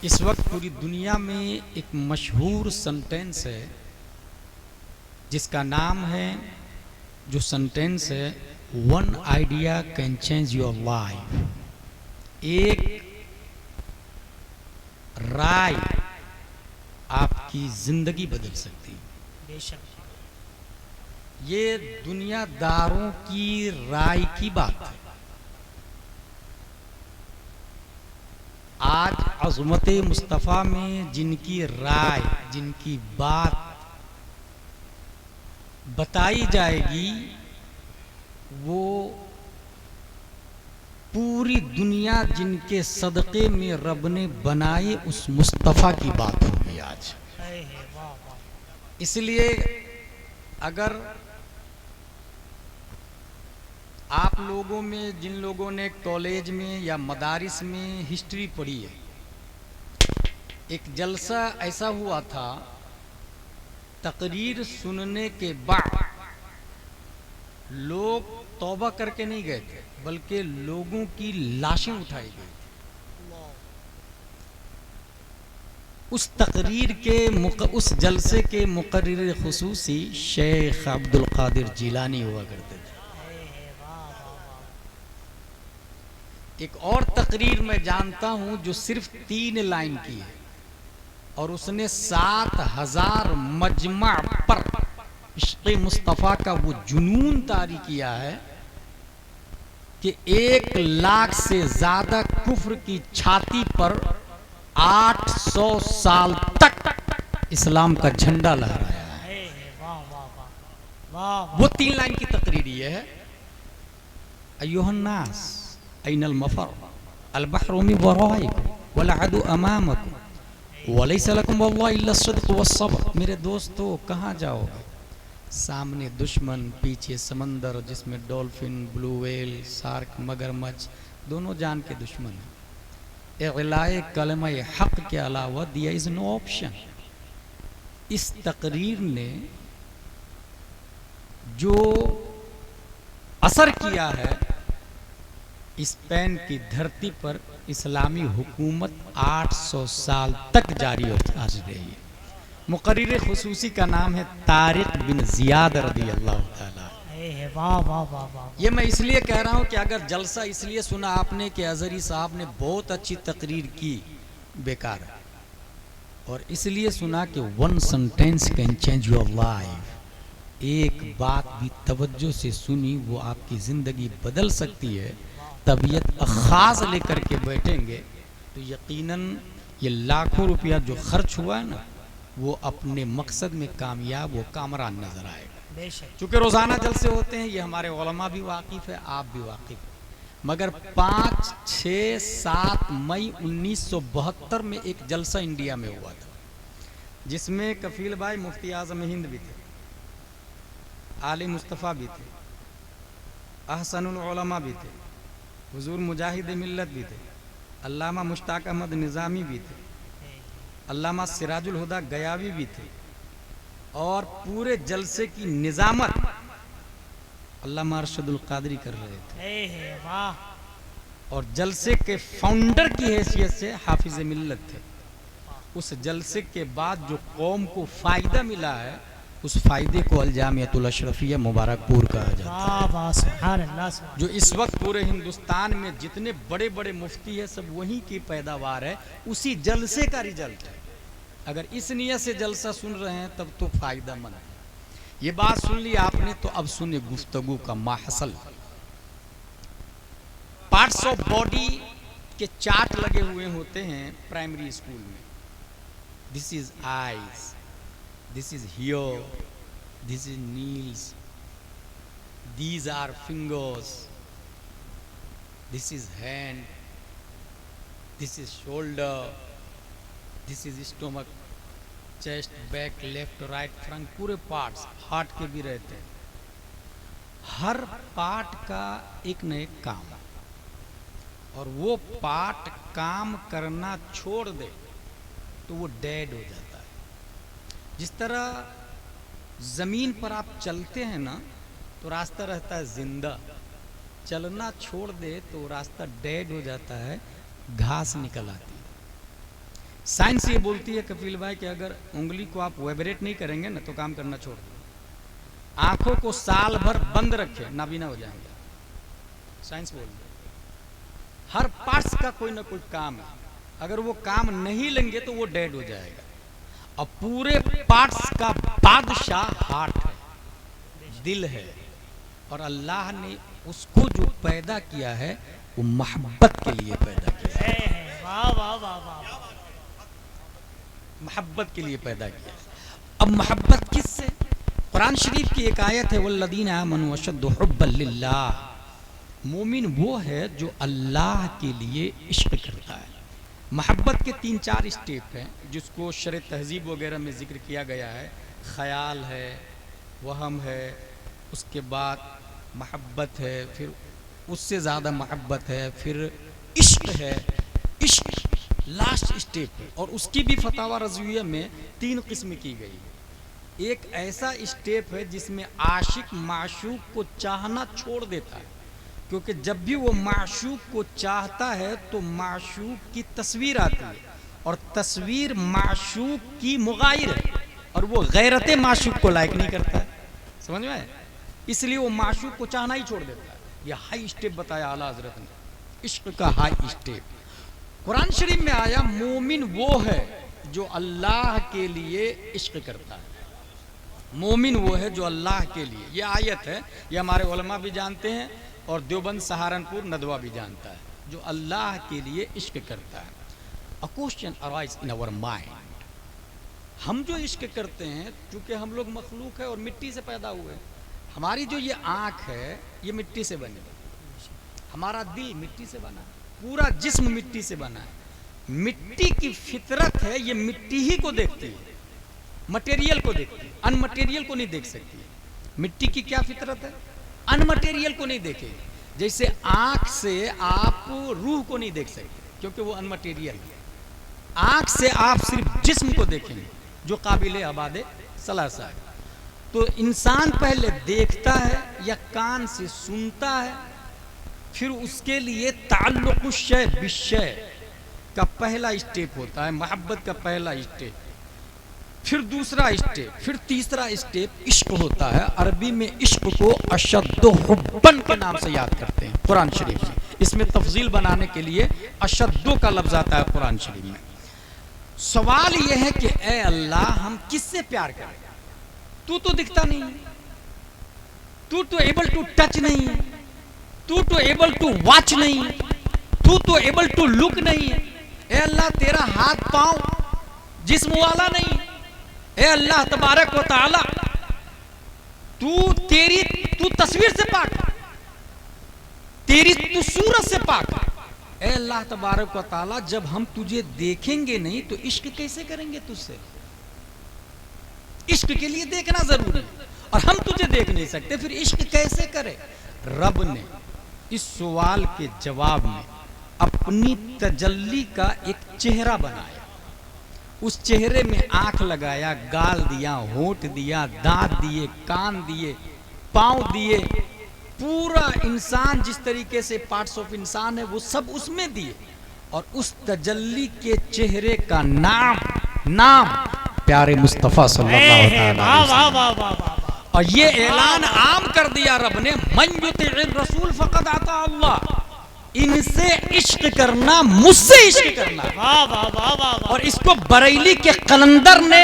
इस वक्त पूरी दुनिया में एक मशहूर सेंटेंस है जिसका नाम है, जो सेंटेंस है, one idea can change your life. एक राय आपकी जिंदगी बदल सकती है। बेशक ये दुनियादारों की राय की बात है। आज अज़मत मुस्तफ़ा में जिनकी राय, जिनकी बात बताई जाएगी, वो पूरी दुनिया जिनके सदक़े में रब ने बनाए उस मुस्तफ़ा की बात होगी आज। वाह वाह। इसलिए अगर आप लोगों में, जिन लोगों ने कॉलेज में या मदारिस में हिस्ट्री पढ़ी है, एक जलसा ऐसा हुआ था, तकरीर सुनने के बाद लोग तौबा करके नहीं गए थे, बल्कि लोगों की लाशें उठाई गई थी। उस तकरीर के उस जलसे के मुकर्रिर खुसूसी शेख अब्दुल कादिर जिलानी हुआ करते थे। एक और तकरीर मैं जानता हूं जो सिर्फ 3 लाइन की है और उसने 7000 मजमा पर इश्क़े मुस्तफ़ा का वो जुनून तारी किया है कि 1 लाख से ज्यादा कुफ्र की छाती पर 800 साल तक इस्लाम का झंडा लहराया है। वाह वाह वाह। वो 3 लाइन की तकरीर ये है, अय्युहन्नास ऐनल मफर अल बहरु मिन वराइकुम वल अदु अमामकुम वलैसा लकुम वल्लाहि इल्ला सिद्क़ वस्सब्र। मेरे दोस्तों, कहाँ जाओगे? सामने दुश्मन, पीछे समंदर जिसमें डॉल्फिन, ब्लू व्हेल, शार्क, मगरमच्छ दोनों जान के दुश्मन हैं। इग़लाए कलमा हक के अलावा दिया इज नो ऑप्शन। इस तकरीर ने जो असर किया है, स्पेन की धरती पर इस्लामी हुकूमत 800 साल तक जारी हो रही है। मुकर्रिर खुसूसी का नाम है तारिक बिन जियाद रज़ी अल्लाह ताला। वाह वाह वाह वाह। ये मैं इसलिए कह रहा हूँ कि अगर जलसा इसलिए सुना आपने कि अजहरी साहब ने बहुत अच्छी तकरीर की, बेकार है। और इसलिए सुना कि one sentence can change your life. एक बात भी तवज्जो से सुनी, वो आपकी ज़िंदगी बदल सकती है। तबीयत ख़ास लेकर के बैठेंगे तो यकीनन ये लाखों रुपया जो खर्च हुआ है ना, वो अपने मकसद में कामयाब, वो कामरान नजर आएगा। चूँकि रोज़ाना जलसे होते हैं, ये हमारे उलमा भी वाकिफ़ है, आप भी वाकिफ़ है। मगर 5, 6, 7 मई 1972 में एक जलसा इंडिया में हुआ था, जिसमें कफील भाई मुफ्ती आज़म हिंद भी थे, आली मुस्तफ़ा भी थे, अहसनुल उलमा भी थे, हुजूर मुजाहिद मिल्लत भी थे, अल्लामा मुश्ताक अहमद निज़ामी भी थे, अल्लामा सिराजुल हुदा गयावी भी थे, और पूरे जलसे की निज़ामत अल्लामा अरशदुल कादरी कर रहे थे। वाह। और जलसे के फाउंडर की हैसियत से हाफिज मिल्लत थे। उस जलसे के बाद जो कौम को फ़ायदा मिला है, उस फायदे को अल-जामियतुल अशरफिया मुबारकपुर कहा जाता है। जो इस वक्त पूरे हिंदुस्तान में जितने बड़े बड़े मुफ्ती है, सब वहीं की पैदावार है, उसी जलसे का रिजल्ट है। अगर इस नियत से जलसा सुन रहे हैं तब तो फायदा मंद है। ये बात सुन ली आपने, तो अब सुने गुफ्तगू का माहसल। पार्ट्स ऑफ बॉडी के चार्ट लगे हुए होते हैं प्राइमरी स्कूल में। This is eyes, this is here, this is knees, these are fingers, this is hand, this is shoulder, this is stomach, chest, back, left, right, front, पूरे parts, heart के भी रहते हैं। हर पार्ट का एक न एक काम, और वो पार्ट काम करना छोड़ दे तो वो डेड हो जाता है। जिस तरह ज़मीन पर आप चलते हैं ना, तो रास्ता रहता है जिंदा, चलना छोड़ दे तो रास्ता डेड हो जाता है, घास निकल आती है। साइंस ये बोलती है कपिल भाई कि अगर उंगली को आप वाइब्रेट नहीं करेंगे ना तो काम करना छोड़ दो। आंखों को साल भर बंद रखे, नाबीना हो जाएंगे। साइंस बोल रही है हर पार्ट्स का कोई ना कोई काम है, अगर वो काम नहीं लेंगे तो वो डेड हो जाएगा। और पूरे पार्ट्स का बादशाह हार्ट है, दिल है। और अल्लाह ने उसको जो पैदा किया है वो मोहब्बत के लिए पैदा किया है, वाह वाह वाह वाह, मोहब्बत के लिए पैदा किया है। अब मोहब्बत किससे? कुरान शरीफ की एक आयत है, वल्लदीना आमनू अशद्दु हुब्बन लिल्लाह। मोमिन वो है जो अल्लाह के लिए इश्क करता है। मोहब्बत के 3-4 स्टेप हैं जिसको शर तहजीब वगैरह में जिक्र किया गया है। ख्याल है, वहम है, उसके बाद मोहब्बत है, फिर उससे ज़्यादा मोहब्बत है, फिर इश्क है। इश्क लास्ट स्टेप है और उसकी भी फतावा रज़विया में 3 किस्म की गई है। एक ऐसा स्टेप है जिसमें आशिक माशूक को चाहना छोड़ देता है, क्योंकि जब भी वो माशूक को चाहता है तो माशूक की तस्वीर आती है और तस्वीर माशूक की मुगायर है और वो गैरत माशूक को लायक नहीं करता है। समझ में आया? इसलिए वो माशूक को चाहना ही छोड़ देता है। ये हाई स्टेप बताया आला हजरत ने, इश्क का हाई स्टेप। कुरान शरीफ में आया मोमिन वो है जो अल्लाह के लिए इश्क करता है। मोमिन वो है जो अल्लाह के लिए, ये आयत है, ये हमारे उलमा भी जानते हैं और देवबंद सहारनपुर नदवा भी जानता है, जो अल्लाह के लिए इश्क करता है। A question arise in our mind, हम जो इश्क करते हैं, चूंकि हम लोग मखलूक है और मिट्टी से पैदा हुए हैं, हमारी जो ये आँख है ये मिट्टी से बनी है, हमारा दिल मिट्टी से बना है, पूरा जिस्म मिट्टी से बना है। मिट्टी की फितरत है, ये मिट्टी ही को देखती है, मटेरियल को देखती है, अनमटेरियल को नहीं देख सकती है। मिट्टी की क्या फितरत है? अनमटेरियल को नहीं देखेगी। जैसे आँख से आप रूह को नहीं देख सकते क्योंकि वो अनमटेरियल है। आँख से आप सिर्फ जिस्म को देखेंगे जो काबिल आबाद सलासा है। तो इंसान पहले देखता है या कान से सुनता है, फिर उसके लिए ताल्लुक़ शय बिशय का पहला स्टेप होता है, मोहब्बत का पहला स्टेप, फिर दूसरा स्टेप, फिर तीसरा स्टेप इश्क होता है। अरबी में इश्क को अशद्दु हुब्बन के नाम से याद करते हैं कुरान शरीफ में। इसमें तफजील बनाने के लिए अशद्दु का लफ्ज आता है कुरान शरीफ में। सवाल यह है कि ए अल्लाह, हम किससे प्यार करें? तू तो दिखता नहीं है, तू तो एबल टू टच नहीं है, तू तो एबल टू वॉच नहीं है, तू तो एबल टू लुक नहीं है। ए अल्लाह, तेरा हाथ पांव जिस्म वाला नहीं। ए अल्लाह तबारक व तआला, तू तस्वीर से पाक, तू सूरत से पाक। ए अल्लाह तबारक व तआला, जब हम तुझे देखेंगे नहीं तो इश्क कैसे करेंगे तुझसे? इश्क के लिए देखना जरूरी है और हम तुझे देख नहीं सकते, फिर इश्क कैसे करे? रब ने इस सवाल के जवाब में अपनी तजल्ली का एक चेहरा बनाया। उस चेहरे में आंख लगाया, गाल दिया, होंठ दिया, दांत दिए, कान दिए, पांव दिए, पूरा इंसान जिस तरीके से पार्ट्स ऑफ इंसान है वो सब उसमें दिए। और उस तजल्ली के चेहरे का नाम प्यारे मुस्तफ़ा सल्लल्लाहु अलैहि वसल्लम। और ये ऐलान आम कर दिया रब ने, मन युतिइर रसूल फक़द अता अल्लाह। इनसे इश्क करना, मुझसे इश्क करना। वाह वाह वाह वाह। और इसको बरेली के कलंदर ने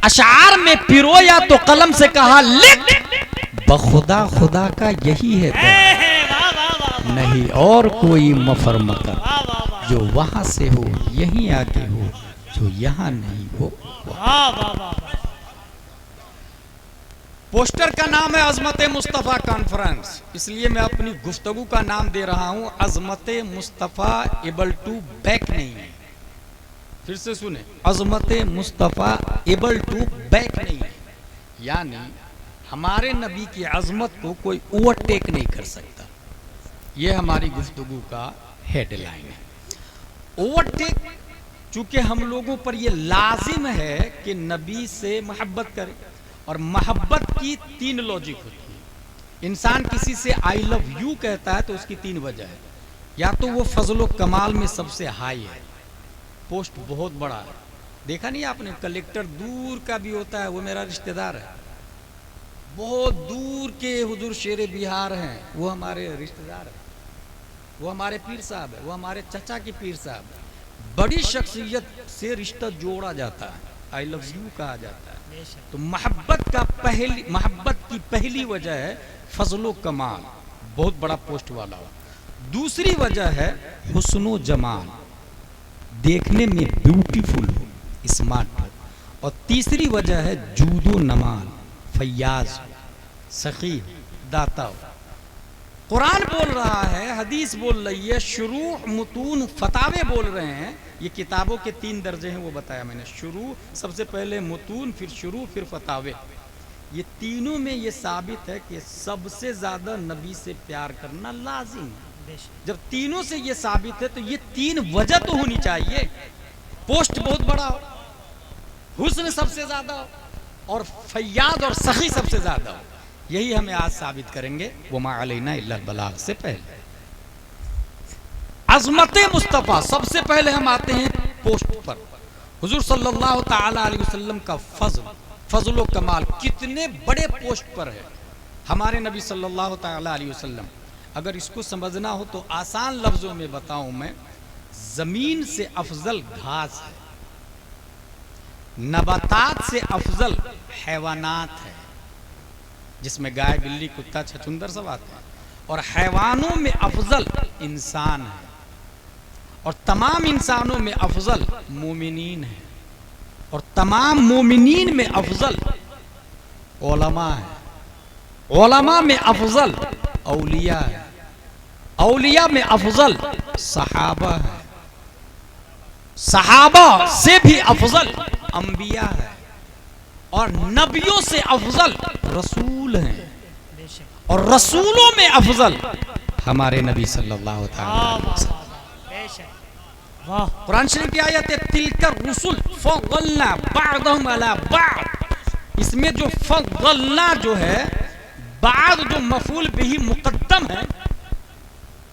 अशार में पिरोया तो कलम से कहा, लिख बखुदा खुदा का यही है तो नहीं और कोई मफर मकर, जो वहां से हो यहीं आके हो, जो यहाँ नहीं हो। पोस्टर का नाम है अजमत मुस्तफ़ा कॉन्फ्रेंस, इसलिए मैं अपनी गुफ्तगू का नाम दे रहा हूँ अजमत मुस्तफ़ा एबल टू बैक नहीं है। फिर से सुने, अजमत मुस्तफ़ा एबल टू बैक नहीं है, यानी हमारे नबी की अजमत को कोई ओवरटेक नहीं कर सकता। यह हमारी गुफ्तगू का हेडलाइन है। ओवरटेक चूंकि हम लोगों पर यह लाजिम है कि नबी से मोहब्बत करें, और मोहब्बत की 3 लॉजिक होती है। इंसान किसी से आई लव यू कहता है तो उसकी 3 वजह है। या तो वो फजलो कमाल में सबसे हाई है, पोस्ट बहुत बड़ा है। देखा नहीं आपने, कलेक्टर दूर का भी होता है, वो मेरा रिश्तेदार है। बहुत दूर के हुजूर शेर बिहार हैं, वो हमारे रिश्तेदार हैं। वो हमारे पीर साहब है, वो हमारे चचा के पीर साहब है। बड़ी शख्सियत से रिश्ता जोड़ा जाता है, आई लव यू कहा जाता है। तो मोहब्बत की पहली वजह है फजलो कमाल, बहुत बड़ा पोस्ट वाला हो। दूसरी वजह है हुस्नो जमाल, देखने में ब्यूटीफुल हो, स्मार्ट हो। और तीसरी वजह है जूदो नमाल, फैयाज, सखी, दाता हो। कुरान बोल रहा है, हदीस बोल रही है, शुरू, मुतून, फतावे बोल रहे हैं। ये किताबों के 3 दर्जे हैं, वो बताया मैंने। शुरू सबसे पहले मुतून, फिर शुरू, फिर फतावे। ये तीनों में ये साबित है कि सबसे ज्यादा नबी से प्यार करना लाजिम है। जब तीनों से ये साबित है तो ये 3 वजह तो होनी चाहिए। पोस्ट बहुत बड़ा हो, हुस्न सबसे ज्यादा हो, और फैयाद और सखी सबसे ज्यादा हो। यही हमें आज साबित करेंगे वमा अलैना इल्लल बलाग से पहले। अज़मत मुस्तफ़ा, सबसे पहले हम आते हैं पोस्ट पर। हुजूर सल्लल्लाहु ताला अलैहि वसल्लम का फजलो कमाल कितने बड़े पोस्ट पर है। हमारे नबी सल्लल्लाहु ताला अलैहि वसल्लम, अगर इसको समझना हो तो आसान लफ्जों में बताऊं मैं, जमीन से अफजल घास है, नबातात से अफजल हैवानात है, जिसमें गाय, बिल्ली, कुत्ता, छछुंदर सब आते हैं, और हैवानों में अफजल इंसान है, और तमाम इंसानों में अफजल मोमिनीन है, और तमाम मोमिनीन में अफजल उलमा है, उलमा में अफजल औलिया है, औलिया में अफजल सहाबा है, सहाबा से भी अफजल अंबिया है, और नबियों से अफजल रसूल हैं, और रसूलों में अफजल हमारे नबी सल्लल्लाहु अलैहि वसल्लम। कुरान शरीफ की आयत है, तिलकर रुसुल फज़लना बअदहुम अला बअद। इसमें जो फज़लना जो है, बाद जो मफूल बिही मुकद्दम है,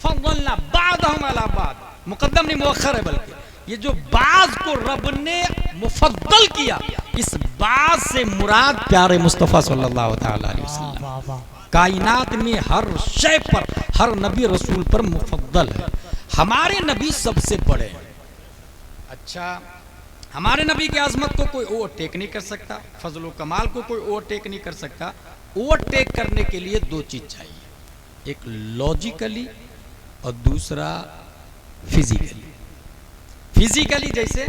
फज़लना बअदहुम अला बअद, मुकद्दम नहीं मुअख्खर है, बल्कि ये जो बाज को रब ने मुफद्दल किया, इस बाज से मुराद प्यारे मुस्तफ़ा सल्लल्लाहु अलैहि वसल्लम। कायनात में हर शय पर, हर नबी रसूल पर मुफद्दल है। हमारे नबी सबसे बड़े हैं। अच्छा, हमारे नबी की आजमत को कोई ओवरटेक नहीं कर सकता, फजलो कमाल को कोई ओवरटेक नहीं कर सकता। ओवरटेक करने के लिए 2 चीज चाहिए, एक लॉजिकली और दूसरा फिजिकली। फिजिकली जैसे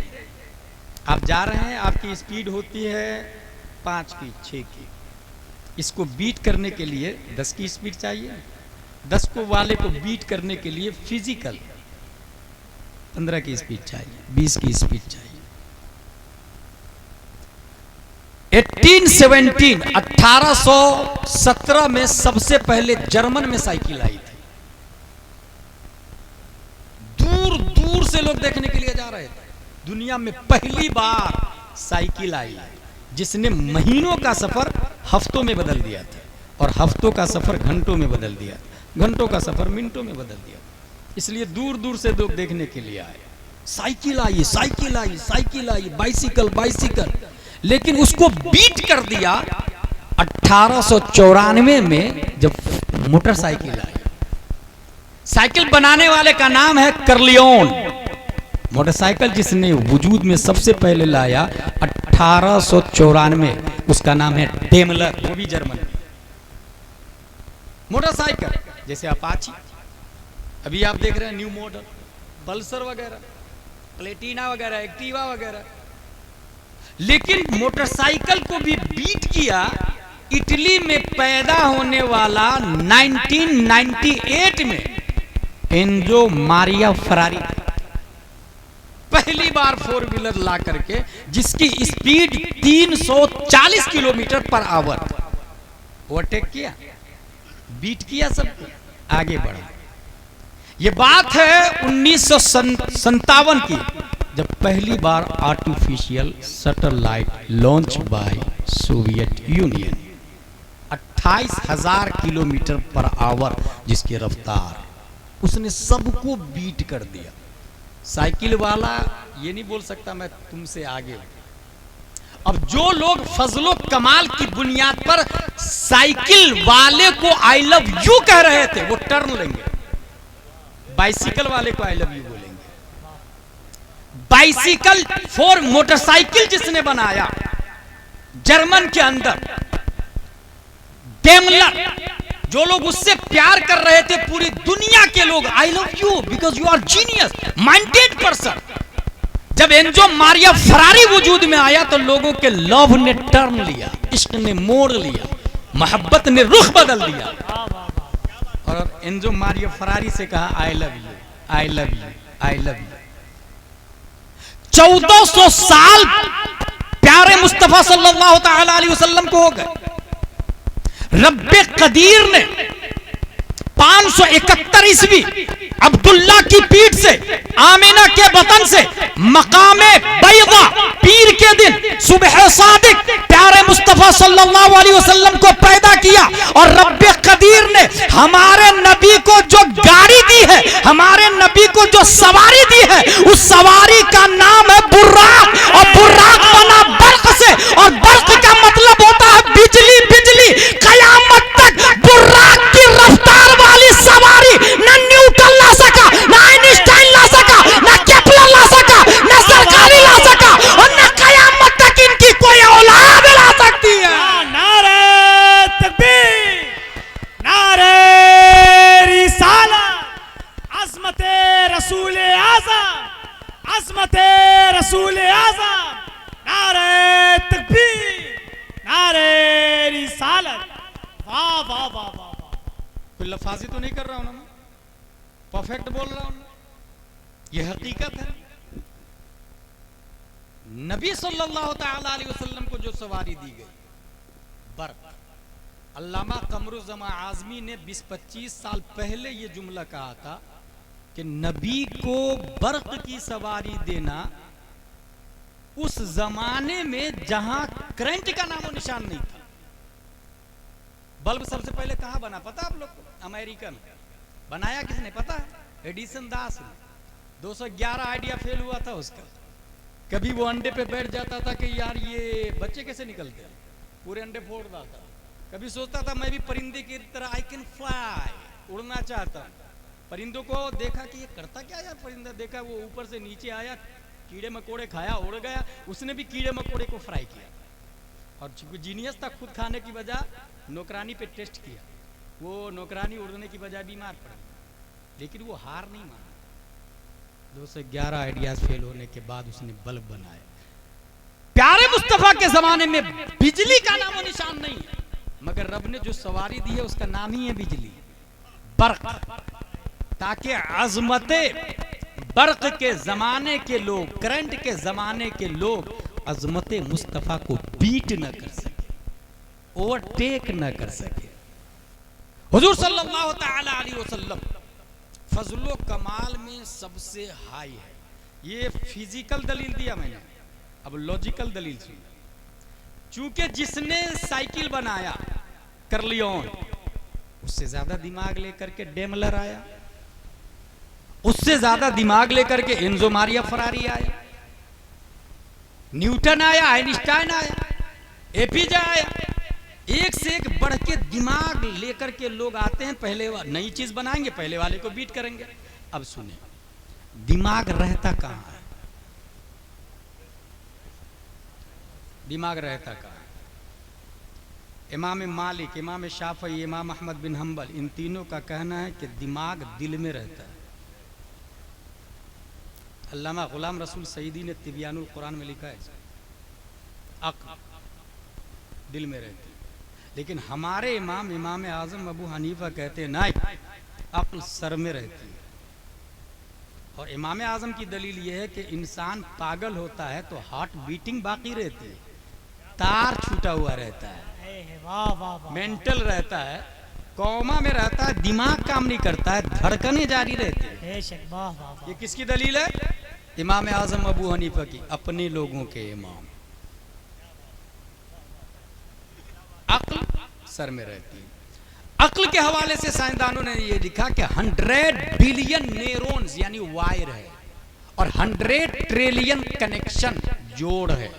आप जा रहे हैं, आपकी स्पीड होती है 5 की, 6 की, इसको बीट करने के लिए 10 की स्पीड चाहिए। 10 को वाले को बीट करने के लिए फिजिकल 15 की स्पीड चाहिए, 20 की स्पीड चाहिए। 1817 में सबसे पहले जर्मन में साइकिल आई थी। दूर दूर से लोग देखने के लिए जा रहे थे। दुनिया में पहली बार साइकिल आई जिसने महीनों का सफर हफ्तों में बदल दिया था, और हफ्तों का सफर घंटों में बदल दिया था, घंटों का सफर मिनटों में बदल दिया। इसलिए दूर दूर से लोग देखने के लिए आए। साइकिल आई, साइकिल आई, साइकिल आई, बाइसिकल, बाइसिकल, लेकिन उसको बीट कर दिया 1894 में जब मोटरसाइकिल आई। साइकिल बनाने वाले का नाम है कर्लियोन। मोटरसाइकिल जिसने वजूद में सबसे पहले लाया 1894, उसका नाम है डेमलर, वो भी जर्मन। मोटरसाइकिल जैसे अपाची, अभी आप देख रहे हैं न्यू मॉडल, पल्सर वगैरह, प्लेटिना वगैरह, एक्टिवा वगैरह। लेकिन मोटरसाइकिल को भी बीट किया इटली में पैदा होने वाला 1998 में एंजो मारिया फरारी। पहली बार 4 व्हीलर ला करके जिसकी speed 340 kilometre per our, overtake किया, बीट किया, सब आगे बढ़ा। ये बात है 1957 की, जब पहली बार artificial satellite launch by Soviet Union. 28,000 kilometre per hour जिसकी रफ्तार, उसने सबको बीट कर दिया। साइकिल वाला ये नहीं बोल सकता मैं तुमसे आगे हूं। अब जो लोग फजलो कमाल की बुनियाद पर साइकिल वाले को आई लव यू कह रहे थे, वो टर्न लेंगे, बाइसिकल वाले को आई लव यू बोलेंगे। बाइसिकल फॉर मोटरसाइकिल जिसने बनाया जर्मन के अंदर, डेमलर, जो लोग उससे प्यार कर रहे थे पूरी दुनिया के लोग, I love you because you are genius minded person. जब एंजो मारिया फरारी वजूद में आया तो लोगों के लव ने टर्न लिया, इश्क ने मोड़ लिया, मोहब्बत ने रुख बदल दिया और एंजो मारिया फरारी से कहा आई love you, I love you, I love you. 1400 साल प्यारे मुस्तफा सल्लल्लाहु तआला अलैहि वसल्लम को हो गए। रब्बे कदीर ने 571 ईस्वी अब्दुल्ला की पीठ से, आमिना के वतन से, मकामे बैदा पीर के दिन सुबह सादिक प्यारे मुस्तफा सल्लल्लाहु अलैहि वसल्लम को पैदा किया। और रब्बे कदीर ने हमारे नबी को जो गाड़ी दी है, हमारे नबी को जो सवारी दी है, उस सवारी का नाम है बुर्राक। और बुर्राक बना बर्क से, और बर्क का मतलब होता है बिजली। बिजली कयामत तक बुर्राक की रफ्तार वाली सवारी न न्यूटन ला सका, न आइंस्टाइन ला सका, न केपलर ला सका, न सरकारी ला सका, और न कयामत तक इनकी कोई औलाद ला सकती है। नारे तकबीर, नारे रिसालत, अज़मते रसूल आज़म, अज़मते रसूल आज़म, नारे तकबीर, नारे रिसालत। वाह वाह वाह वाह वाह। कोई लफाजी तो नहीं कर रहा हूं ना, परफेक्ट बोल रहा हूं, यह हकीकत है। नबी सल्लल्लाहु तआला अलैहि वसल्लम को जो सवारी दी गई बर्क, अल्लामा कमरुज़्ज़मा आज़मी ने 20-25 साल पहले यह जुमला कहा था कि नबी को बर्क की सवारी देना उस जमाने में जहां करंट का नामो निशान नहीं था। बल्ब सबसे पहले कहां बना पता आप लोग को? अमेरिका में। बनाया किसने पता है? एडिसन दास ने। 211 आइडिया फेल हुआ था उसका। कभी वो अंडे पे बैठ जाता था कि यार ये बच्चे कैसे निकलते हैं, पूरे अंडे फोड़ डालता। कभी सोचता था मैं भी परिंदे की तरह आई कैन फ्लाई, उड़ना चाहता हूं। परिंदों को देखा कि ये करता क्या यार, परिंदा देखा, वो ऊपर से नीचे आया, कीड़े मकोड़े खाया, उड़ गया। उसने भी कीड़े मकोड़े को फ्राई किया और जीनियस था, खुद खाने की बजाय नौकरानी पे टेस्ट किया। वो नौकरानी उड़ने की बजाय बीमार पड़ गई, लेकिन वो हार नहीं माना। 211 आइडियाज फेल होने के बाद उसने बल्ब बनाया। प्यारे मुस्तफा के जमाने में बिजली का नामो निशान नहीं है, मगर रब ने जो सवारी दी है उसका नाम ही है बिजली, बर्क। ताकि अजमते बर्क के जमाने के लोग, करंट के जमाने के लोग अजमते मुस्तफा को बीट न कर सके, ओवरटेक न कर सके। हुजूर सल्लल्लाहु तआला अलैहि वसल्लम फजलो कमाल में सबसे हाई है। ये फिजिकल दलील दिया मैंने, अब लॉजिकल दलील सुनिए। चूंकि जिसने साइकिल बनाया कर्लियोन, उससे ज्यादा दिमाग लेकर के डेमलर आया, उससे ज्यादा दिमाग लेकर के एंजो मारिया फरारी आया, न्यूटन आया, आइंस्टाइन आया, एपीजे आया। एक से एक बढ़ के दिमाग लेकर के लोग आते हैं। पहले नई चीज बनाएंगे, पहले वाले को बीट करेंगे। अब सुने, दिमाग रहता कहां है? दिमाग रहता कहां है? इमाम मालिक, इमाम शाफई, इमाम अहमद बिन हंबल, इन तीनों का कहना है कि दिमाग दिल में रहता है। अल्लामा गुलाम रसूल सईदी ने तिबियानुल कुरान में लिखा है, अक्ल दिल में रहती है। लेकिन हमारे इमाम, इमाम आजम अबू हनीफा कहते हैं नहीं, अक्ल सर में रहती है। और इमाम आजम की दलील यह है कि इंसान पागल होता है तो हार्ट बीटिंग बाकी रहती है, तार छूटा हुआ रहता है, वाह वाह वाह, मेंटल रहता है, कोमा में रहता है, दिमाग काम नहीं करता है, धड़कनें जारी रहती है। वाह वाह वाह। ये किसकी दलील है? इमाम आजम अबू हनीफा की, अपने लोगों के इमाम। अक्ल सर में रहती है। अक्ल के हवाले से साइंसदानों ने यह लिखा कि 100 बिलियन न्यूरॉन्स यानी वायर है, और 100 ट्रिलियन कनेक्शन जोड़ है।